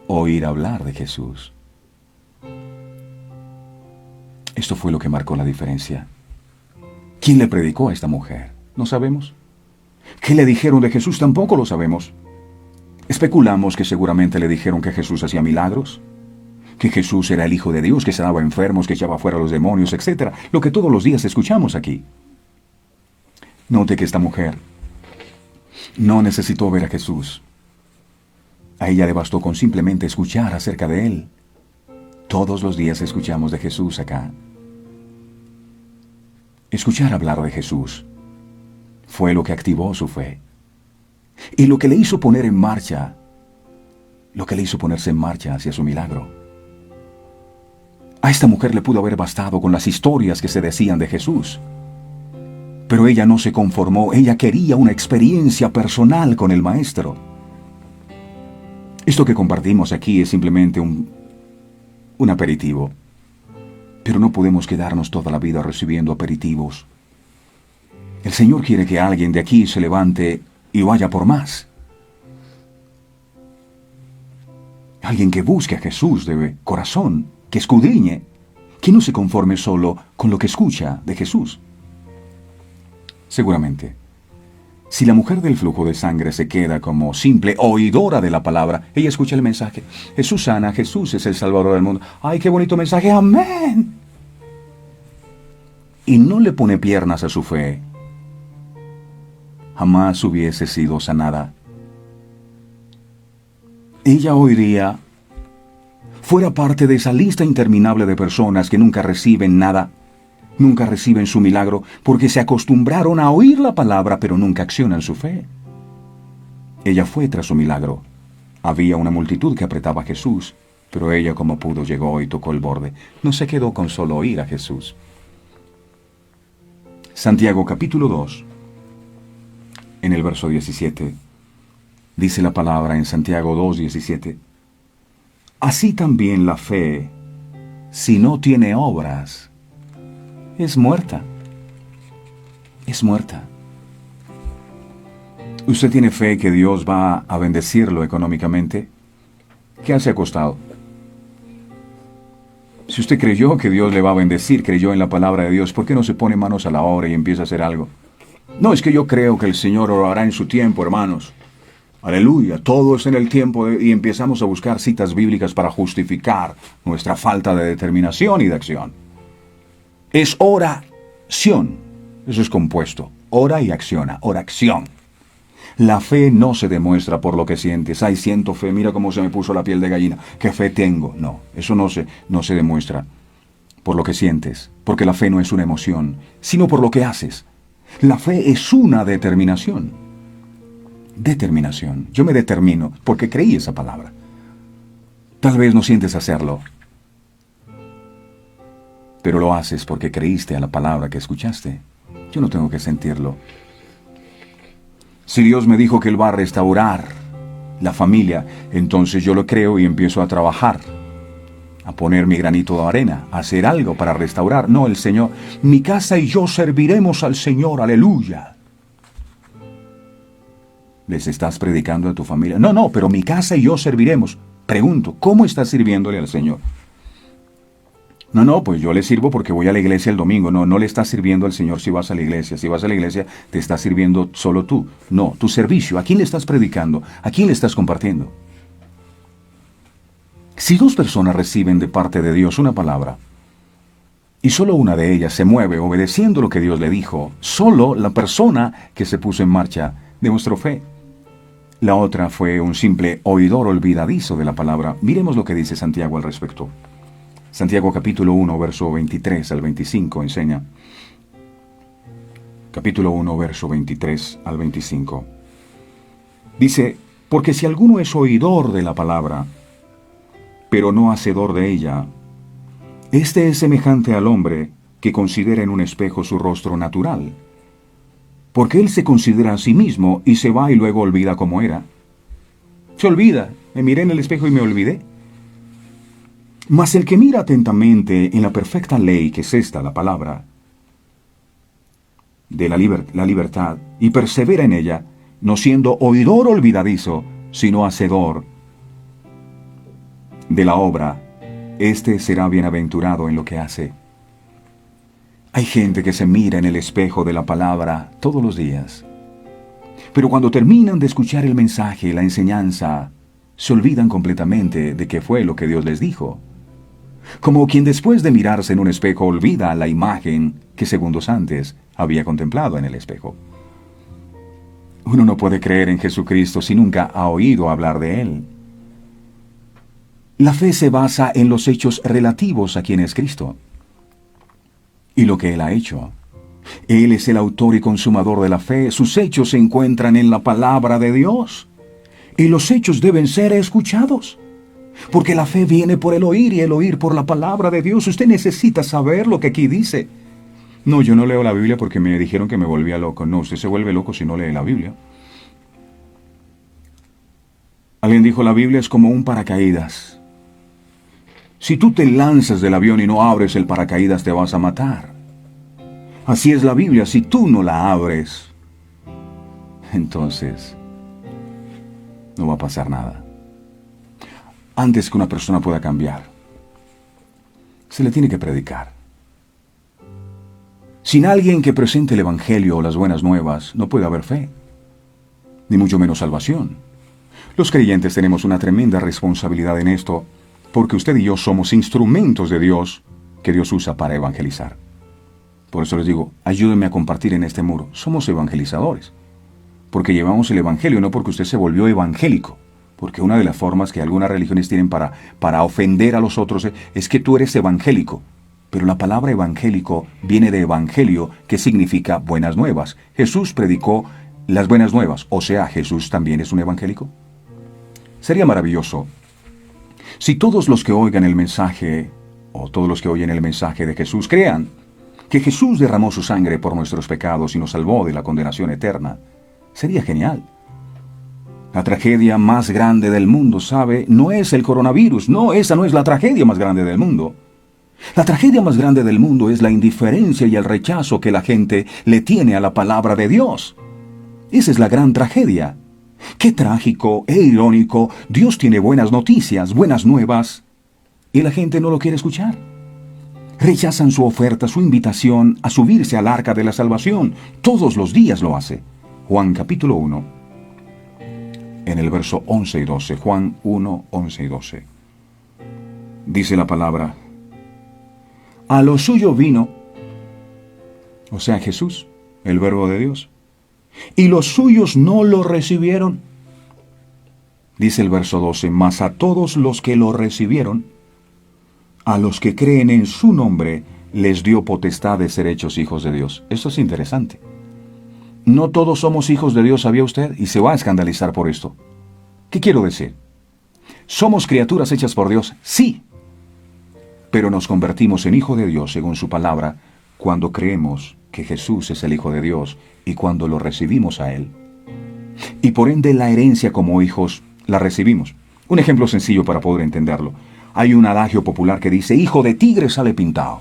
oír hablar de Jesús. Esto fue lo que marcó la diferencia. ¿Quién le predicó a esta mujer? No sabemos. ¿Qué le dijeron de Jesús? Tampoco lo sabemos. Especulamos que seguramente le dijeron que Jesús hacía milagros, que Jesús era el Hijo de Dios, que sanaba enfermos, que echaba fuera a los demonios, etc. Lo que todos los días escuchamos aquí. Note que esta mujer no necesitó ver a Jesús. A ella le bastó con simplemente escuchar acerca de Él. Todos los días escuchamos de Jesús acá. Escuchar hablar de Jesús fue lo que activó su fe. Y lo que le hizo ponerse en marcha hacia su milagro. A esta mujer le pudo haber bastado con las historias que se decían de Jesús. Pero ella no se conformó, ella quería una experiencia personal con el Maestro. Esto que compartimos aquí es simplemente un aperitivo. Pero no podemos quedarnos toda la vida recibiendo aperitivos. El Señor quiere que alguien de aquí se levante y vaya por más. Alguien que busque a Jesús de corazón, que escudriñe, que no se conforme solo con lo que escucha de Jesús. Seguramente, si la mujer del flujo de sangre se queda como simple oidora de la palabra, ella escucha el mensaje. Jesús sana, Jesús es el Salvador del mundo. ¡Ay, qué bonito mensaje! ¡Amén! Y no le pone piernas a su fe. Jamás hubiese sido sanada. Ella hoy día fuera parte de esa lista interminable de personas que nunca reciben nada, nunca reciben su milagro, porque se acostumbraron a oír la palabra, pero nunca accionan su fe. Ella fue tras su milagro. Había una multitud que apretaba a Jesús, pero ella como pudo llegó y tocó el borde. No se quedó con solo oír a Jesús. Santiago capítulo 2, en el verso 17, dice la palabra en Santiago 2, 17. Así también la fe, si no tiene obras, es muerta. Es muerta. ¿Usted tiene fe que Dios va a bendecirlo económicamente? ¿Qué hace acostado? Si usted creyó que Dios le va a bendecir, creyó en la palabra de Dios, ¿por qué no se pone manos a la obra y empieza a hacer algo? No, es que yo creo que el Señor orará en su tiempo, hermanos. Aleluya, todo es en el tiempo y empezamos a buscar citas bíblicas para justificar nuestra falta de determinación y de acción. Es oración. Eso es compuesto. Ora y acciona. Oración. La fe no se demuestra por lo que sientes. Ay, siento fe, mira cómo se me puso la piel de gallina. ¿Qué fe tengo? No, eso no se demuestra por lo que sientes, porque la fe no es una emoción, sino por lo que haces. La fe es una determinación. Determinación. Yo me determino porque creí esa palabra. Tal vez no sientes hacerlo, pero lo haces porque creíste a la palabra que escuchaste. Yo no tengo que sentirlo. Si Dios me dijo que Él va a restaurar la familia, entonces yo lo creo y empiezo a trabajar, a poner mi granito de arena, a hacer algo para restaurar. No, el Señor, mi casa y yo serviremos al Señor, aleluya. ¿Les estás predicando a tu familia? No, pero mi casa y yo serviremos. Pregunto, ¿cómo estás sirviéndole al Señor? No, pues yo le sirvo porque voy a la iglesia el domingo. No le estás sirviendo al Señor si vas a la iglesia. Si vas a la iglesia, te estás sirviendo solo tú. No, tu servicio. ¿A quién le estás predicando? ¿A quién le estás compartiendo? Si dos personas reciben de parte de Dios una palabra, y solo una de ellas se mueve obedeciendo lo que Dios le dijo, solo la persona que se puso en marcha demostró fe. La otra fue un simple oidor olvidadizo de la palabra. Miremos lo que dice Santiago al respecto. Santiago capítulo 1, verso 23 al 25 enseña. Capítulo 1, verso 23 al 25. Dice, porque si alguno es oidor de la palabra, pero no hacedor de ella, este es semejante al hombre que considera en un espejo su rostro natural. Porque él se considera a sí mismo y se va y luego olvida cómo era. Se olvida, me miré en el espejo y me olvidé. Mas el que mira atentamente en la perfecta ley, que es esta, la palabra, de la libertad, y persevera en ella, no siendo oidor olvidadizo, sino hacedor de la obra, éste será bienaventurado en lo que hace. Hay gente que se mira en el espejo de la palabra todos los días, pero cuando terminan de escuchar el mensaje, la enseñanza, se olvidan completamente de qué fue lo que Dios les dijo. Como quien después de mirarse en un espejo olvida la imagen que segundos antes había contemplado en el espejo. Uno no puede creer en Jesucristo si nunca ha oído hablar de Él. La fe se basa en los hechos relativos a quien es Cristo y lo que Él ha hecho. Él es el autor y consumador de la fe. Sus hechos se encuentran en la palabra de Dios y los hechos deben ser escuchados. Porque la fe viene por el oír y el oír por la palabra de Dios. Usted necesita saber lo que aquí dice. No, yo no leo la Biblia porque me dijeron que me volvía loco. No, usted se vuelve loco si no lee la Biblia. Alguien dijo, la Biblia es como un paracaídas. Si tú te lanzas del avión y no abres el paracaídas, te vas a matar. Así es la Biblia, si tú no la abres, entonces no va a pasar nada. Antes que una persona pueda cambiar, se le tiene que predicar. Sin alguien que presente el Evangelio o las buenas nuevas, no puede haber fe, ni mucho menos salvación. Los creyentes tenemos una tremenda responsabilidad en esto, porque usted y yo somos instrumentos de Dios que Dios usa para evangelizar. Por eso les digo, ayúdenme a compartir en este muro. Somos evangelizadores, porque llevamos el Evangelio, no porque usted se volvió evangélico. Porque una de las formas que algunas religiones tienen para ofender a los otros es que tú eres evangélico. Pero la palabra evangélico viene de evangelio, que significa buenas nuevas. Jesús predicó las buenas nuevas, o sea, Jesús también es un evangélico. Sería maravilloso si todos los que oigan el mensaje, o todos los que oyen el mensaje de Jesús, crean que Jesús derramó su sangre por nuestros pecados y nos salvó de la condenación eterna. Sería genial. La tragedia más grande del mundo, ¿sabe? No es el coronavirus. No, esa no es la tragedia más grande del mundo. La tragedia más grande del mundo es la indiferencia y el rechazo que la gente le tiene a la palabra de Dios. Esa es la gran tragedia. Qué trágico e irónico. Dios tiene buenas noticias, buenas nuevas, y la gente no lo quiere escuchar. Rechazan su oferta, su invitación a subirse al arca de la salvación. Todos los días lo hace. Juan capítulo 1. En el verso 11 y 12, Juan 1, 11 y 12. Dice la palabra, a lo suyo vino, o sea Jesús, el verbo de Dios, y los suyos no lo recibieron. Dice el verso 12, mas a todos los que lo recibieron, a los que creen en su nombre, les dio potestad de ser hechos hijos de Dios. Esto es interesante. No todos somos hijos de Dios, ¿sabía usted? Y se va a escandalizar por esto. ¿Qué quiero decir? ¿Somos criaturas hechas por Dios? Sí. Pero nos convertimos en hijo de Dios según su palabra cuando creemos que Jesús es el Hijo de Dios y cuando lo recibimos a Él. Y por ende la herencia como hijos la recibimos. Un ejemplo sencillo para poder entenderlo. Hay un adagio popular que dice, hijo de tigre sale pintado.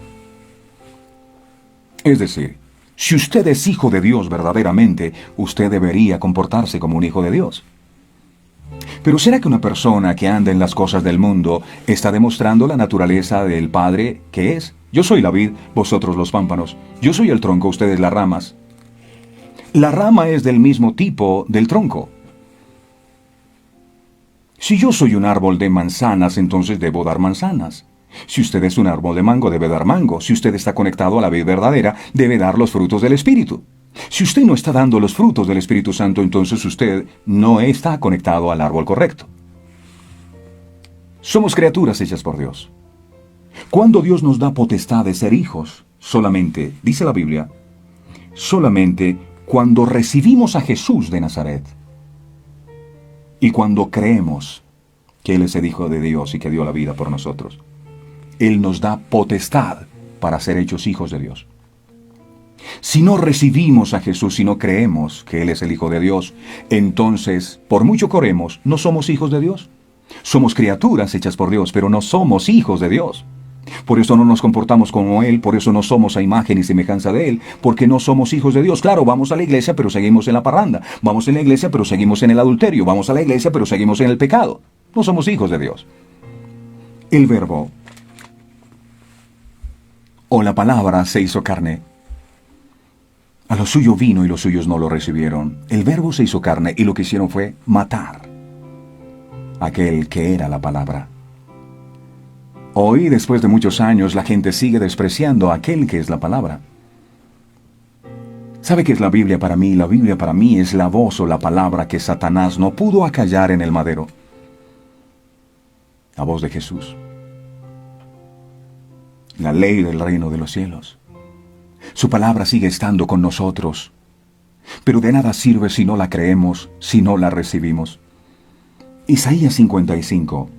Es decir, si usted es hijo de Dios verdaderamente, usted debería comportarse como un hijo de Dios. Pero ¿será que una persona que anda en las cosas del mundo está demostrando la naturaleza del Padre que es? Yo soy la vid, vosotros los pámpanos. Yo soy el tronco, ustedes las ramas. La rama es del mismo tipo del tronco. Si yo soy un árbol de manzanas, entonces debo dar manzanas. Si usted es un árbol de mango, debe dar mango. Si usted está conectado a la vid verdadera, debe dar los frutos del Espíritu. Si usted no está dando los frutos del Espíritu Santo, entonces usted no está conectado al árbol correcto. Somos criaturas hechas por Dios. Cuando Dios nos da potestad de ser hijos, solamente, dice la Biblia, solamente cuando recibimos a Jesús de Nazaret y cuando creemos que Él es el Hijo de Dios y que dio la vida por nosotros. Él nos da potestad para ser hechos hijos de Dios. Si no recibimos a Jesús, si no creemos que Él es el Hijo de Dios, entonces, por mucho que oremos, no somos hijos de Dios. Somos criaturas hechas por Dios, pero no somos hijos de Dios. Por eso no nos comportamos como Él, por eso no somos a imagen y semejanza de Él, porque no somos hijos de Dios. Claro, vamos a la iglesia, pero seguimos en la parranda. Vamos a la iglesia, pero seguimos en el adulterio. Vamos a la iglesia, pero seguimos en el pecado. No somos hijos de Dios. El verbo o la palabra se hizo carne. A lo suyo vino y los suyos no lo recibieron. El verbo se hizo carne y lo que hicieron fue matar a aquel que era la palabra. Hoy, después de muchos años, la gente sigue despreciando a aquel que es la palabra. ¿Sabe qué es la Biblia para mí? La Biblia para mí es la voz o la palabra que Satanás no pudo acallar en el madero. La voz de Jesús. La ley del reino de los cielos. Su palabra sigue estando con nosotros, pero de nada sirve si no la creemos, si no la recibimos. Isaías 55,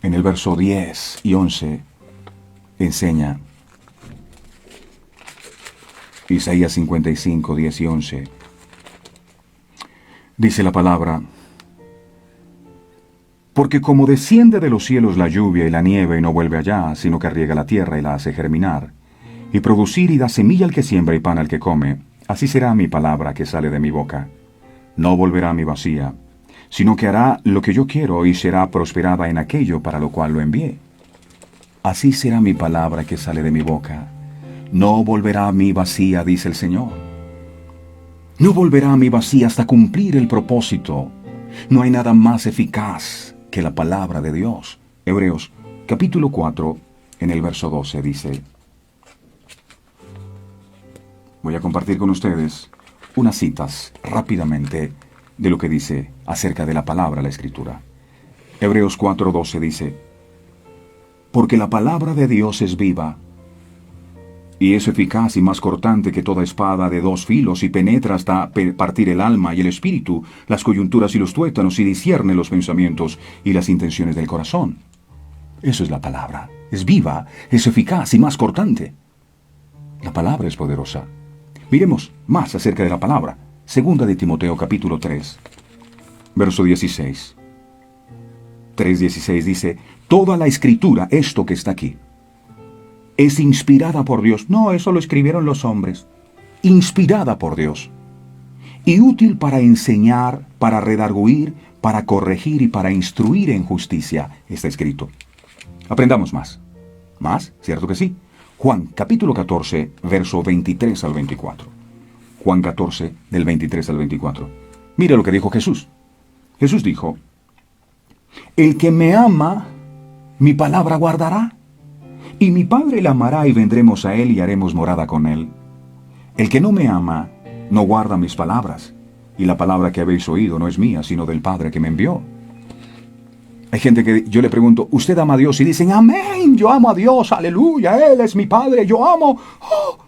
en el verso 10 y 11, enseña. Isaías 55, 10 y 11. Dice la palabra: porque como desciende de los cielos la lluvia y la nieve y no vuelve allá, sino que riega la tierra y la hace germinar, y producir y da semilla al que siembra y pan al que come, así será mi palabra que sale de mi boca. No volverá a mi vacía, sino que hará lo que yo quiero y será prosperada en aquello para lo cual lo envié. Así será mi palabra que sale de mi boca. No volverá a mí vacía, dice el Señor. No volverá a mí vacía hasta cumplir el propósito. No hay nada más eficaz que la palabra de Dios. Hebreos capítulo 4, en el verso 12 dice: voy a compartir con ustedes unas citas rápidamente de lo que dice acerca de la palabra, la Escritura. Hebreos 4:12 dice: porque la palabra de Dios es viva, y es eficaz y más cortante que toda espada de dos filos, y penetra hasta partir el alma y el espíritu, las coyunturas y los tuétanos, y discierne los pensamientos y las intenciones del corazón. Eso es la palabra. Es viva, es eficaz y más cortante. La palabra es poderosa. Miremos más acerca de la palabra. Segunda de Timoteo capítulo 3, verso 16. 3:16 dice: toda la escritura, esto que está aquí, es inspirada por Dios. No, eso lo escribieron los hombres. Inspirada por Dios. Y útil para enseñar, para redarguir, para corregir y para instruir en justicia. Está escrito. Aprendamos más. ¿Más? ¿Cierto que sí? Juan capítulo 14, verso 23 al 24. Juan 14, del 23 al 24. Mira lo que dijo Jesús. Jesús dijo: el que me ama, mi palabra guardará. Y mi Padre le amará y vendremos a él y haremos morada con él. El que no me ama, no guarda mis palabras. Y la palabra que habéis oído no es mía, sino del Padre que me envió. Hay gente que yo le pregunto, ¿usted ama a Dios? Y dicen, amén, yo amo a Dios, aleluya, Él es mi Padre, yo amo. Oh.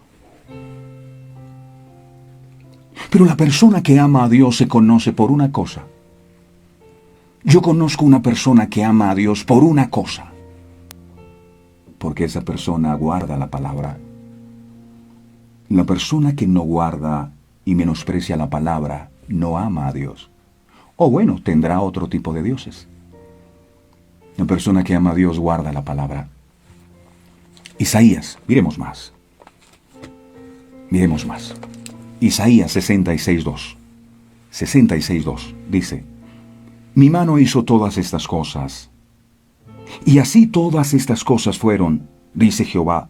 Pero la persona que ama a Dios se conoce por una cosa. Yo conozco una persona que ama a Dios por una cosa. Porque esa persona guarda la palabra. La persona que no guarda y menosprecia la palabra no ama a Dios. O bueno, tendrá otro tipo de dioses. La persona que ama a Dios guarda la palabra. Isaías, miremos más. Miremos más. Isaías 66:2. 66:2 dice: Mi mano hizo todas estas cosas. Y así todas estas cosas fueron, dice Jehová.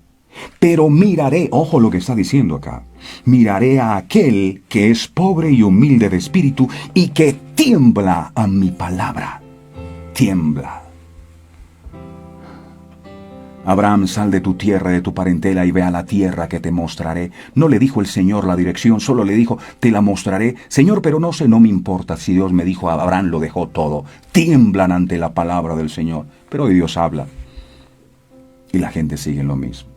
Pero miraré, ojo lo que está diciendo acá, miraré a aquel que es pobre y humilde de espíritu y que tiembla a mi palabra. Tiembla. Abraham, sal de tu tierra, de tu parentela y ve a la tierra que te mostraré. No le dijo el Señor la dirección, solo le dijo, te la mostraré. Señor, pero no sé, no me importa. Si Dios me dijo a Abraham, lo dejó todo. Tiemblan ante la palabra del Señor. Pero hoy Dios habla. Y la gente sigue en lo mismo.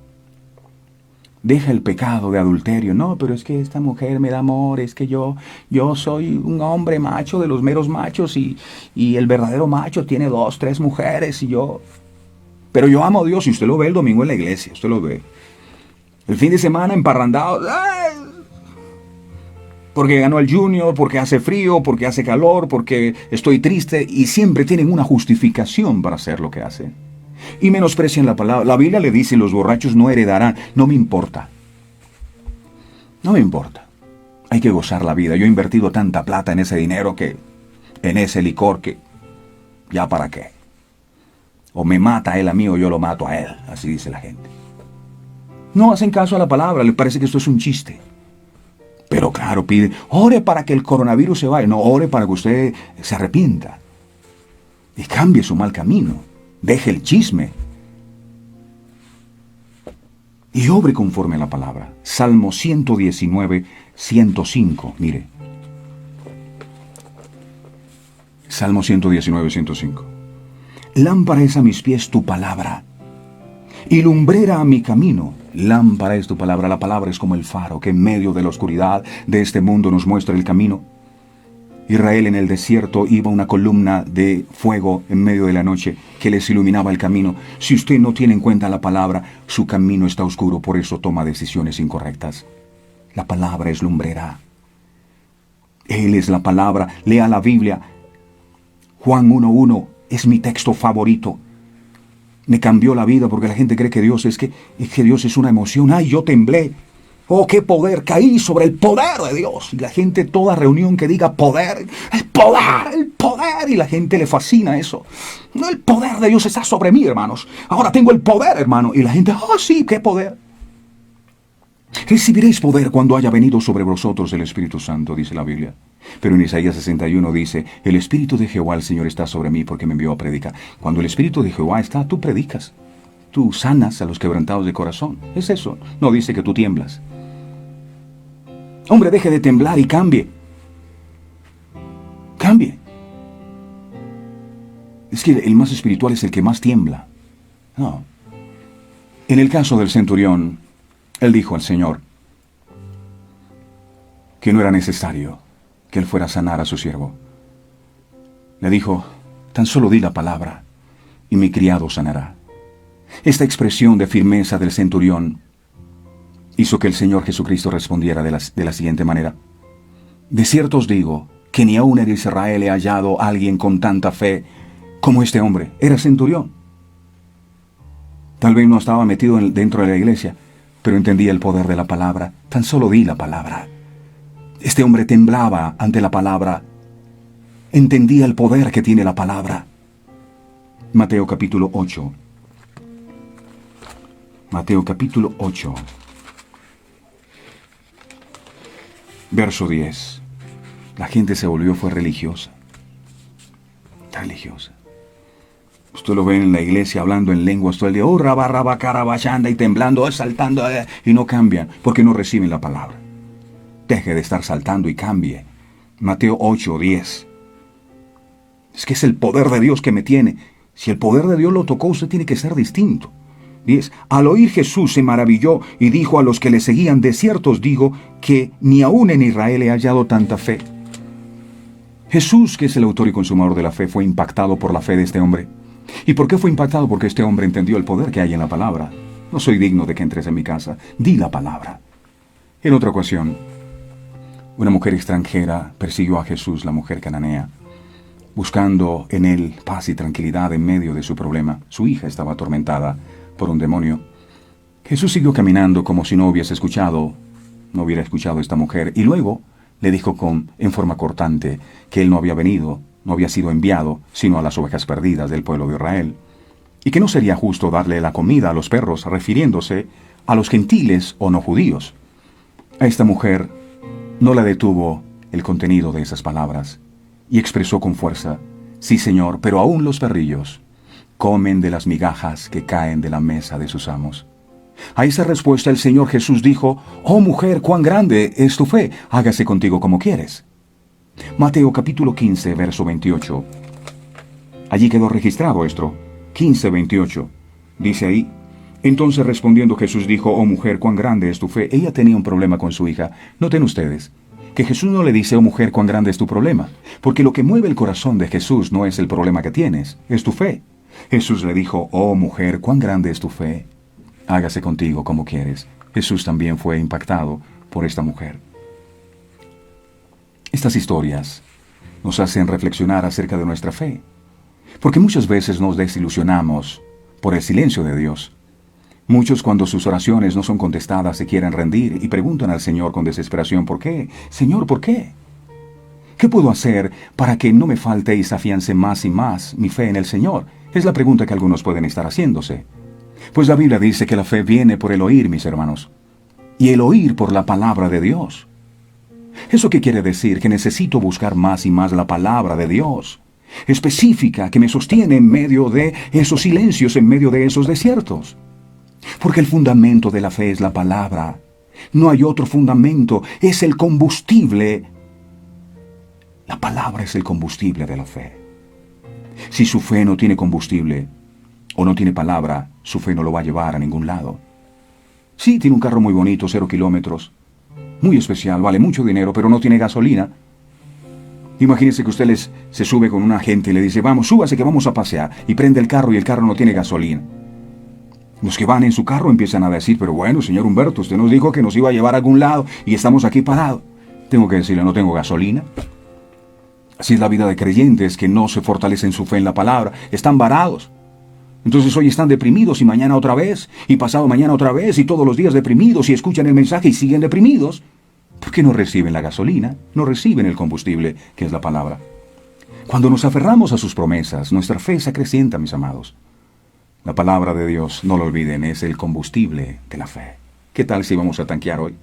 Deja el pecado de adulterio. No, pero es que esta mujer me da amor, es que yo soy un hombre macho de los meros machos y el verdadero macho tiene 2, 3 mujeres y yo... Pero yo amo a Dios y usted lo ve el domingo en la iglesia, usted lo ve. El fin de semana emparrandado, ¡ay! Porque ganó el Junior, porque hace frío, porque hace calor, porque estoy triste y siempre tienen una justificación para hacer lo que hacen. Y menosprecian la palabra. La Biblia le dice, los borrachos no heredarán. No me importa. No me importa. Hay que gozar la vida. Yo he invertido tanta plata en ese dinero en ese licor que, ¿ya para qué? O me mata él a mí o yo lo mato a él. Así dice la gente. No hacen caso a la palabra. Les parece que esto es un chiste. Pero claro, pide, ore para que el coronavirus se vaya. No, ore para que usted se arrepienta. Y cambie su mal camino. Deje el chisme. Y obre conforme a la palabra. Salmo 119, 105. Mire. Salmo 119, 105. Lámpara es a mis pies tu palabra, y lumbrera a mi camino. Lámpara es tu palabra. La palabra es como el faro que en medio de la oscuridad de este mundo nos muestra el camino. Israel en el desierto iba una columna de fuego en medio de la noche que les iluminaba el camino. Si usted no tiene en cuenta la palabra, su camino está oscuro, por eso toma decisiones incorrectas. La palabra es lumbrera. Él es la palabra. Lea la Biblia. Juan 1:1 es mi texto favorito. Me cambió la vida porque la gente cree que Dios es que Dios es una emoción. ¡Ay, yo temblé! ¡Oh, qué poder! Caí sobre el poder de Dios. Y la gente, toda reunión que diga poder, el poder, el poder. Y la gente le fascina eso. No, el poder de Dios está sobre mí, hermanos. Ahora tengo el poder, hermano. Y la gente, ¡oh, sí, qué poder! Recibiréis poder cuando haya venido sobre vosotros el Espíritu Santo, dice la Biblia. Pero en Isaías 61 dice, el Espíritu de Jehová el Señor está sobre mí porque me envió a predicar. Cuando el Espíritu de Jehová está, tú predicas. Tú sanas a los quebrantados de corazón. Es eso. No dice que tú tiemblas. Hombre, deje de temblar y cambie. Cambie. Es que el más espiritual es el que más tiembla. No. En el caso del centurión, él dijo al Señor que no era necesario que él fuera a sanar a su siervo. Le dijo, tan solo di la palabra y mi criado sanará. Esta expresión de firmeza del centurión hizo que el Señor Jesucristo respondiera de la siguiente manera. De cierto os digo que ni aun en Israel he hallado a alguien con tanta fe como este hombre. Era centurión. Tal vez no estaba metido dentro de la iglesia, pero entendía el poder de la palabra. Tan solo di la palabra. Este hombre temblaba ante la palabra. Entendía el poder que tiene la palabra. Mateo capítulo 8. Mateo capítulo 8. Verso 10. La gente se volvió, fue religiosa. Religiosa. Usted lo ve en la iglesia hablando en lenguas todo el día. Oh, raba, raba, carabachanda, y temblando, saltando, y no cambian porque no reciben la palabra. Deje de estar saltando y cambie. Mateo 8, 10. Es que es el poder de Dios que me tiene. Si el poder de Dios lo tocó, usted tiene que ser distinto. 10. Al oír Jesús se maravilló y dijo a los que le seguían: de cierto os digo que ni aún en Israel he hallado tanta fe. Jesús, que es el autor y consumador de la fe, fue impactado por la fe de este hombre. ¿Y por qué fue impactado? Porque este hombre entendió el poder que hay en la palabra. No soy digno de que entres en mi casa. Di la palabra. En otra ocasión, una mujer extranjera persiguió a Jesús, la mujer cananea, buscando en él paz y tranquilidad en medio de su problema. Su hija estaba atormentada por un demonio. Jesús siguió caminando como si no hubiera escuchado a esta mujer, y luego le dijo en forma cortante que él no había venido, no había sido enviado, sino a las ovejas perdidas del pueblo de Israel, y que no sería justo darle la comida a los perros, refiriéndose a los gentiles o no judíos. A esta mujer no la detuvo el contenido de esas palabras, y expresó con fuerza: sí, Señor, pero aún los perrillos comen de las migajas que caen de la mesa de sus amos. A esa respuesta el Señor Jesús dijo: oh mujer, cuán grande es tu fe, hágase contigo como quieres. Mateo capítulo 15, verso 28. Allí quedó registrado esto, 15:28. Dice ahí: entonces respondiendo Jesús dijo: oh mujer, cuán grande es tu fe. Ella tenía un problema con su hija. Noten ustedes que Jesús no le dice: oh mujer, cuán grande es tu problema, porque lo que mueve el corazón de Jesús no es el problema que tienes, es tu fe. Jesús le dijo: oh mujer, cuán grande es tu fe, hágase contigo como quieres. Jesús también fue impactado por esta mujer. Estas historias nos hacen reflexionar acerca de nuestra fe, porque muchas veces nos desilusionamos por el silencio de Dios. Muchos, cuando sus oraciones no son contestadas, se quieren rendir y preguntan al Señor con desesperación: ¿por qué? Señor, ¿por qué? ¿Qué puedo hacer para que no me falte y se afiance más y más mi fe en el Señor? Es la pregunta que algunos pueden estar haciéndose. Pues la Biblia dice que la fe viene por el oír, mis hermanos, y el oír por la palabra de Dios. ¿Eso qué quiere decir? Que necesito buscar más y más la palabra de Dios, específica, que me sostiene en medio de esos silencios, en medio de esos desiertos. Porque el fundamento de la fe es la palabra. No hay otro fundamento, es el combustible. La palabra es el combustible de la fe. Si su fe no tiene combustible o no tiene palabra, su fe no lo va a llevar a ningún lado. Sí, tiene un carro muy bonito, 0 kilómetros, muy especial, vale mucho dinero, pero no tiene gasolina. Imagínese que usted se sube con una gente y le dice: vamos, súbase que vamos a pasear, y prende el carro y el carro no tiene gasolina. Los que van en su carro empiezan a decir: pero bueno, señor Humberto, usted nos dijo que nos iba a llevar a algún lado y estamos aquí parados. Tengo que decirle: no tengo gasolina. Así es la vida de creyentes que no se fortalecen su fe en la palabra, están varados. Entonces hoy están deprimidos y mañana otra vez, y pasado mañana otra vez, y todos los días deprimidos, y escuchan el mensaje y siguen deprimidos. ¿Por qué no reciben la gasolina? No reciben el combustible, que es la palabra. Cuando nos aferramos a sus promesas, nuestra fe se acrecienta, mis amados. La palabra de Dios, no lo olviden, es el combustible de la fe. ¿Qué tal si vamos a tanquear hoy?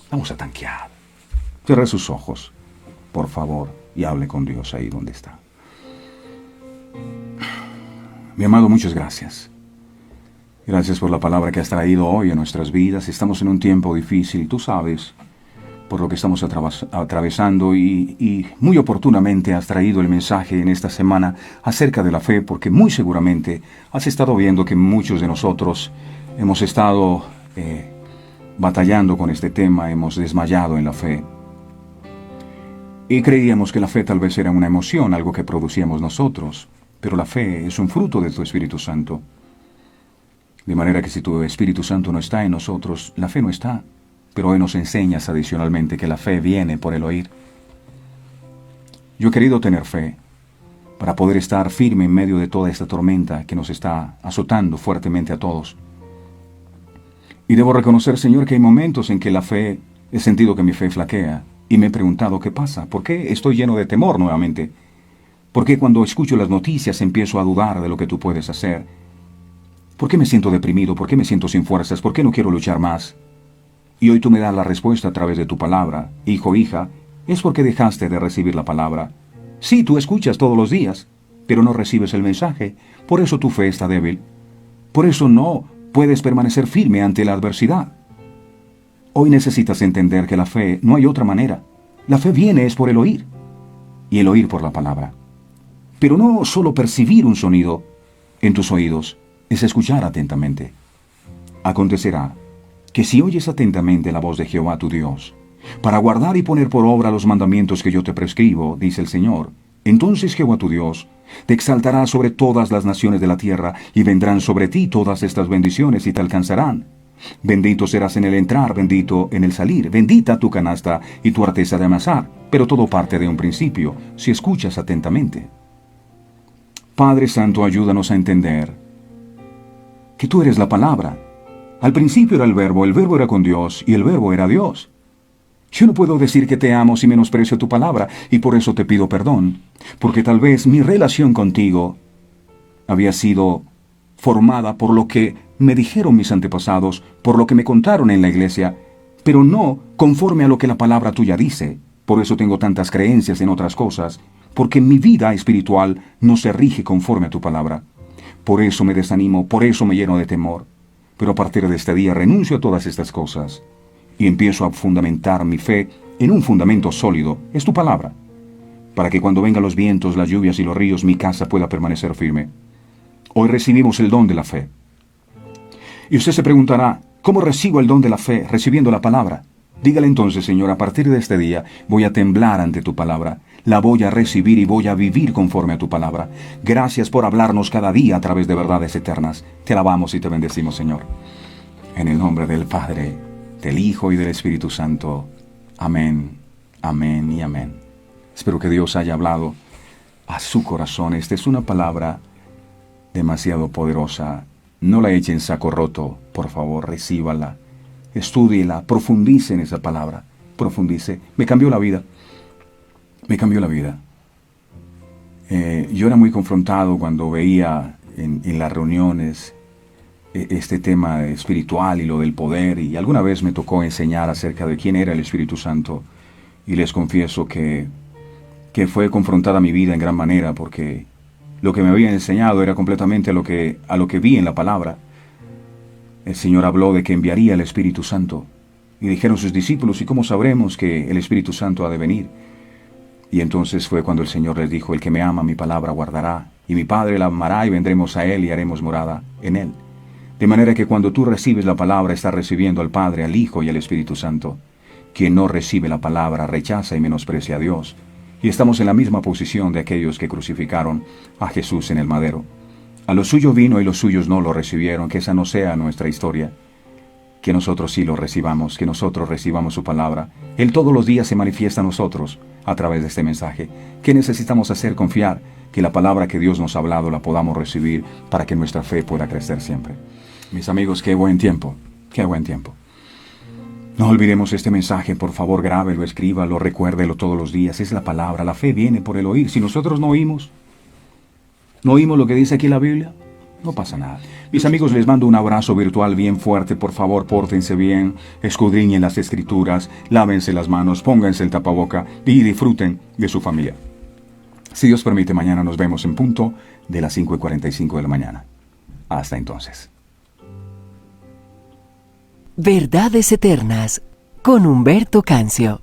Vamos a tanquear. Cierre sus ojos, por favor, y hable con Dios ahí donde está. Mi amado, muchas gracias. Gracias por la palabra que has traído hoy a nuestras vidas. Estamos en un tiempo difícil, tú sabes, por lo que estamos atravesando, y muy oportunamente has traído el mensaje en esta semana acerca de la fe, porque muy seguramente has estado viendo que muchos de nosotros hemos estado batallando con este tema, hemos desmayado en la fe. Y creíamos que la fe tal vez era una emoción, algo que producíamos nosotros, pero la fe es un fruto de tu Espíritu Santo. De manera que si tu Espíritu Santo no está en nosotros, la fe no está. Pero hoy nos enseñas adicionalmente que la fe viene por el oír. Yo he querido tener fe para poder estar firme en medio de toda esta tormenta que nos está azotando fuertemente a todos. Y debo reconocer, Señor, que hay momentos en que he sentido que mi fe flaquea, y me he preguntado qué pasa, por qué estoy lleno de temor nuevamente, por qué cuando escucho las noticias empiezo a dudar de lo que tú puedes hacer, por qué me siento deprimido, por qué me siento sin fuerzas, por qué no quiero luchar más. Y hoy tú me das la respuesta a través de tu palabra. Hijo, hija, es porque dejaste de recibir la palabra. Sí, tú escuchas todos los días, pero no recibes el mensaje. Por eso tu fe está débil. Por eso no puedes permanecer firme ante la adversidad. Hoy necesitas entender que la fe no hay otra manera. La fe viene es por el oír, y el oír por la palabra. Pero no solo percibir un sonido en tus oídos, es escuchar atentamente. Acontecerá que si oyes atentamente la voz de Jehová tu Dios, para guardar y poner por obra los mandamientos que yo te prescribo, dice el Señor, entonces Jehová tu Dios te exaltará sobre todas las naciones de la tierra, y vendrán sobre ti todas estas bendiciones y te alcanzarán. Bendito serás en el entrar, bendito en el salir, bendita tu canasta y tu arteza de amasar, pero todo parte de un principio, si escuchas atentamente. Padre Santo, ayúdanos a entender que tú eres la palabra. Al principio era el verbo era con Dios y el verbo era Dios. Yo no puedo decir que te amo si menosprecio tu palabra, y por eso te pido perdón, porque tal vez mi relación contigo había sido formada por lo que me dijeron mis antepasados, por lo que me contaron en la iglesia, pero no conforme a lo que la palabra tuya dice. Por eso tengo tantas creencias en otras cosas, porque mi vida espiritual no se rige conforme a tu palabra. Por eso me desanimo, por eso me lleno de temor. Pero a partir de este día renuncio a todas estas cosas y empiezo a fundamentar mi fe en un fundamento sólido, es tu palabra, para que cuando vengan los vientos, las lluvias y los ríos, mi casa pueda permanecer firme. Hoy recibimos el don de la fe. Y usted se preguntará, ¿cómo recibo el don de la fe? Recibiendo la palabra. Dígale entonces, Señor, a partir de este día voy a temblar ante tu palabra, la voy a recibir y voy a vivir conforme a tu palabra. Gracias por hablarnos cada día a través de verdades eternas. Te alabamos y te bendecimos, Señor. En el nombre del Padre, del Hijo y del Espíritu Santo. Amén, amén y amén. Espero que Dios haya hablado a su corazón. Esta es una palabra demasiado poderosa. No la eche en saco roto. Por favor, recíbala. Estúdiela, profundice en esa palabra. Profundice. Me cambió la vida. Me cambió la vida. Yo era muy confrontado cuando veía en las reuniones este tema espiritual y lo del poder, y alguna vez me tocó enseñar acerca de quién era el Espíritu Santo, y les confieso que fue confrontada mi vida en gran manera, porque lo que me había enseñado era completamente a lo que vi en la palabra. El Señor habló de que enviaría el Espíritu Santo, y dijeron sus discípulos, ¿y cómo sabremos que el Espíritu Santo ha de venir? Y entonces fue cuando el Señor les dijo, el que me ama mi palabra guardará, y mi Padre la amará, y vendremos a él y haremos morada en él. De manera que cuando tú recibes la palabra, estás recibiendo al Padre, al Hijo y al Espíritu Santo. Quien no recibe la palabra rechaza y menosprecia a Dios. Y estamos en la misma posición de aquellos que crucificaron a Jesús en el madero. A lo suyo vino y los suyos no lo recibieron. Que esa no sea nuestra historia. Que nosotros sí lo recibamos, que nosotros recibamos su palabra. Él todos los días se manifiesta a nosotros a través de este mensaje. ¿Qué necesitamos hacer? Confiar que la palabra que Dios nos ha hablado la podamos recibir para que nuestra fe pueda crecer siempre. Mis amigos, qué buen tiempo, qué buen tiempo. No olvidemos este mensaje, por favor, grábelo, escríbalo, recuérdelo todos los días. Es la palabra, la fe viene por el oír. Si nosotros no oímos lo que dice aquí la Biblia, no pasa nada. Mis amigos, les mando un abrazo virtual bien fuerte. Por favor, pórtense bien, escudriñen las Escrituras, lávense las manos, pónganse el tapaboca y disfruten de su familia. Si Dios permite, mañana nos vemos en punto de las 5:45 de la mañana. Hasta entonces. Verdades Eternas con Humberto Cancio.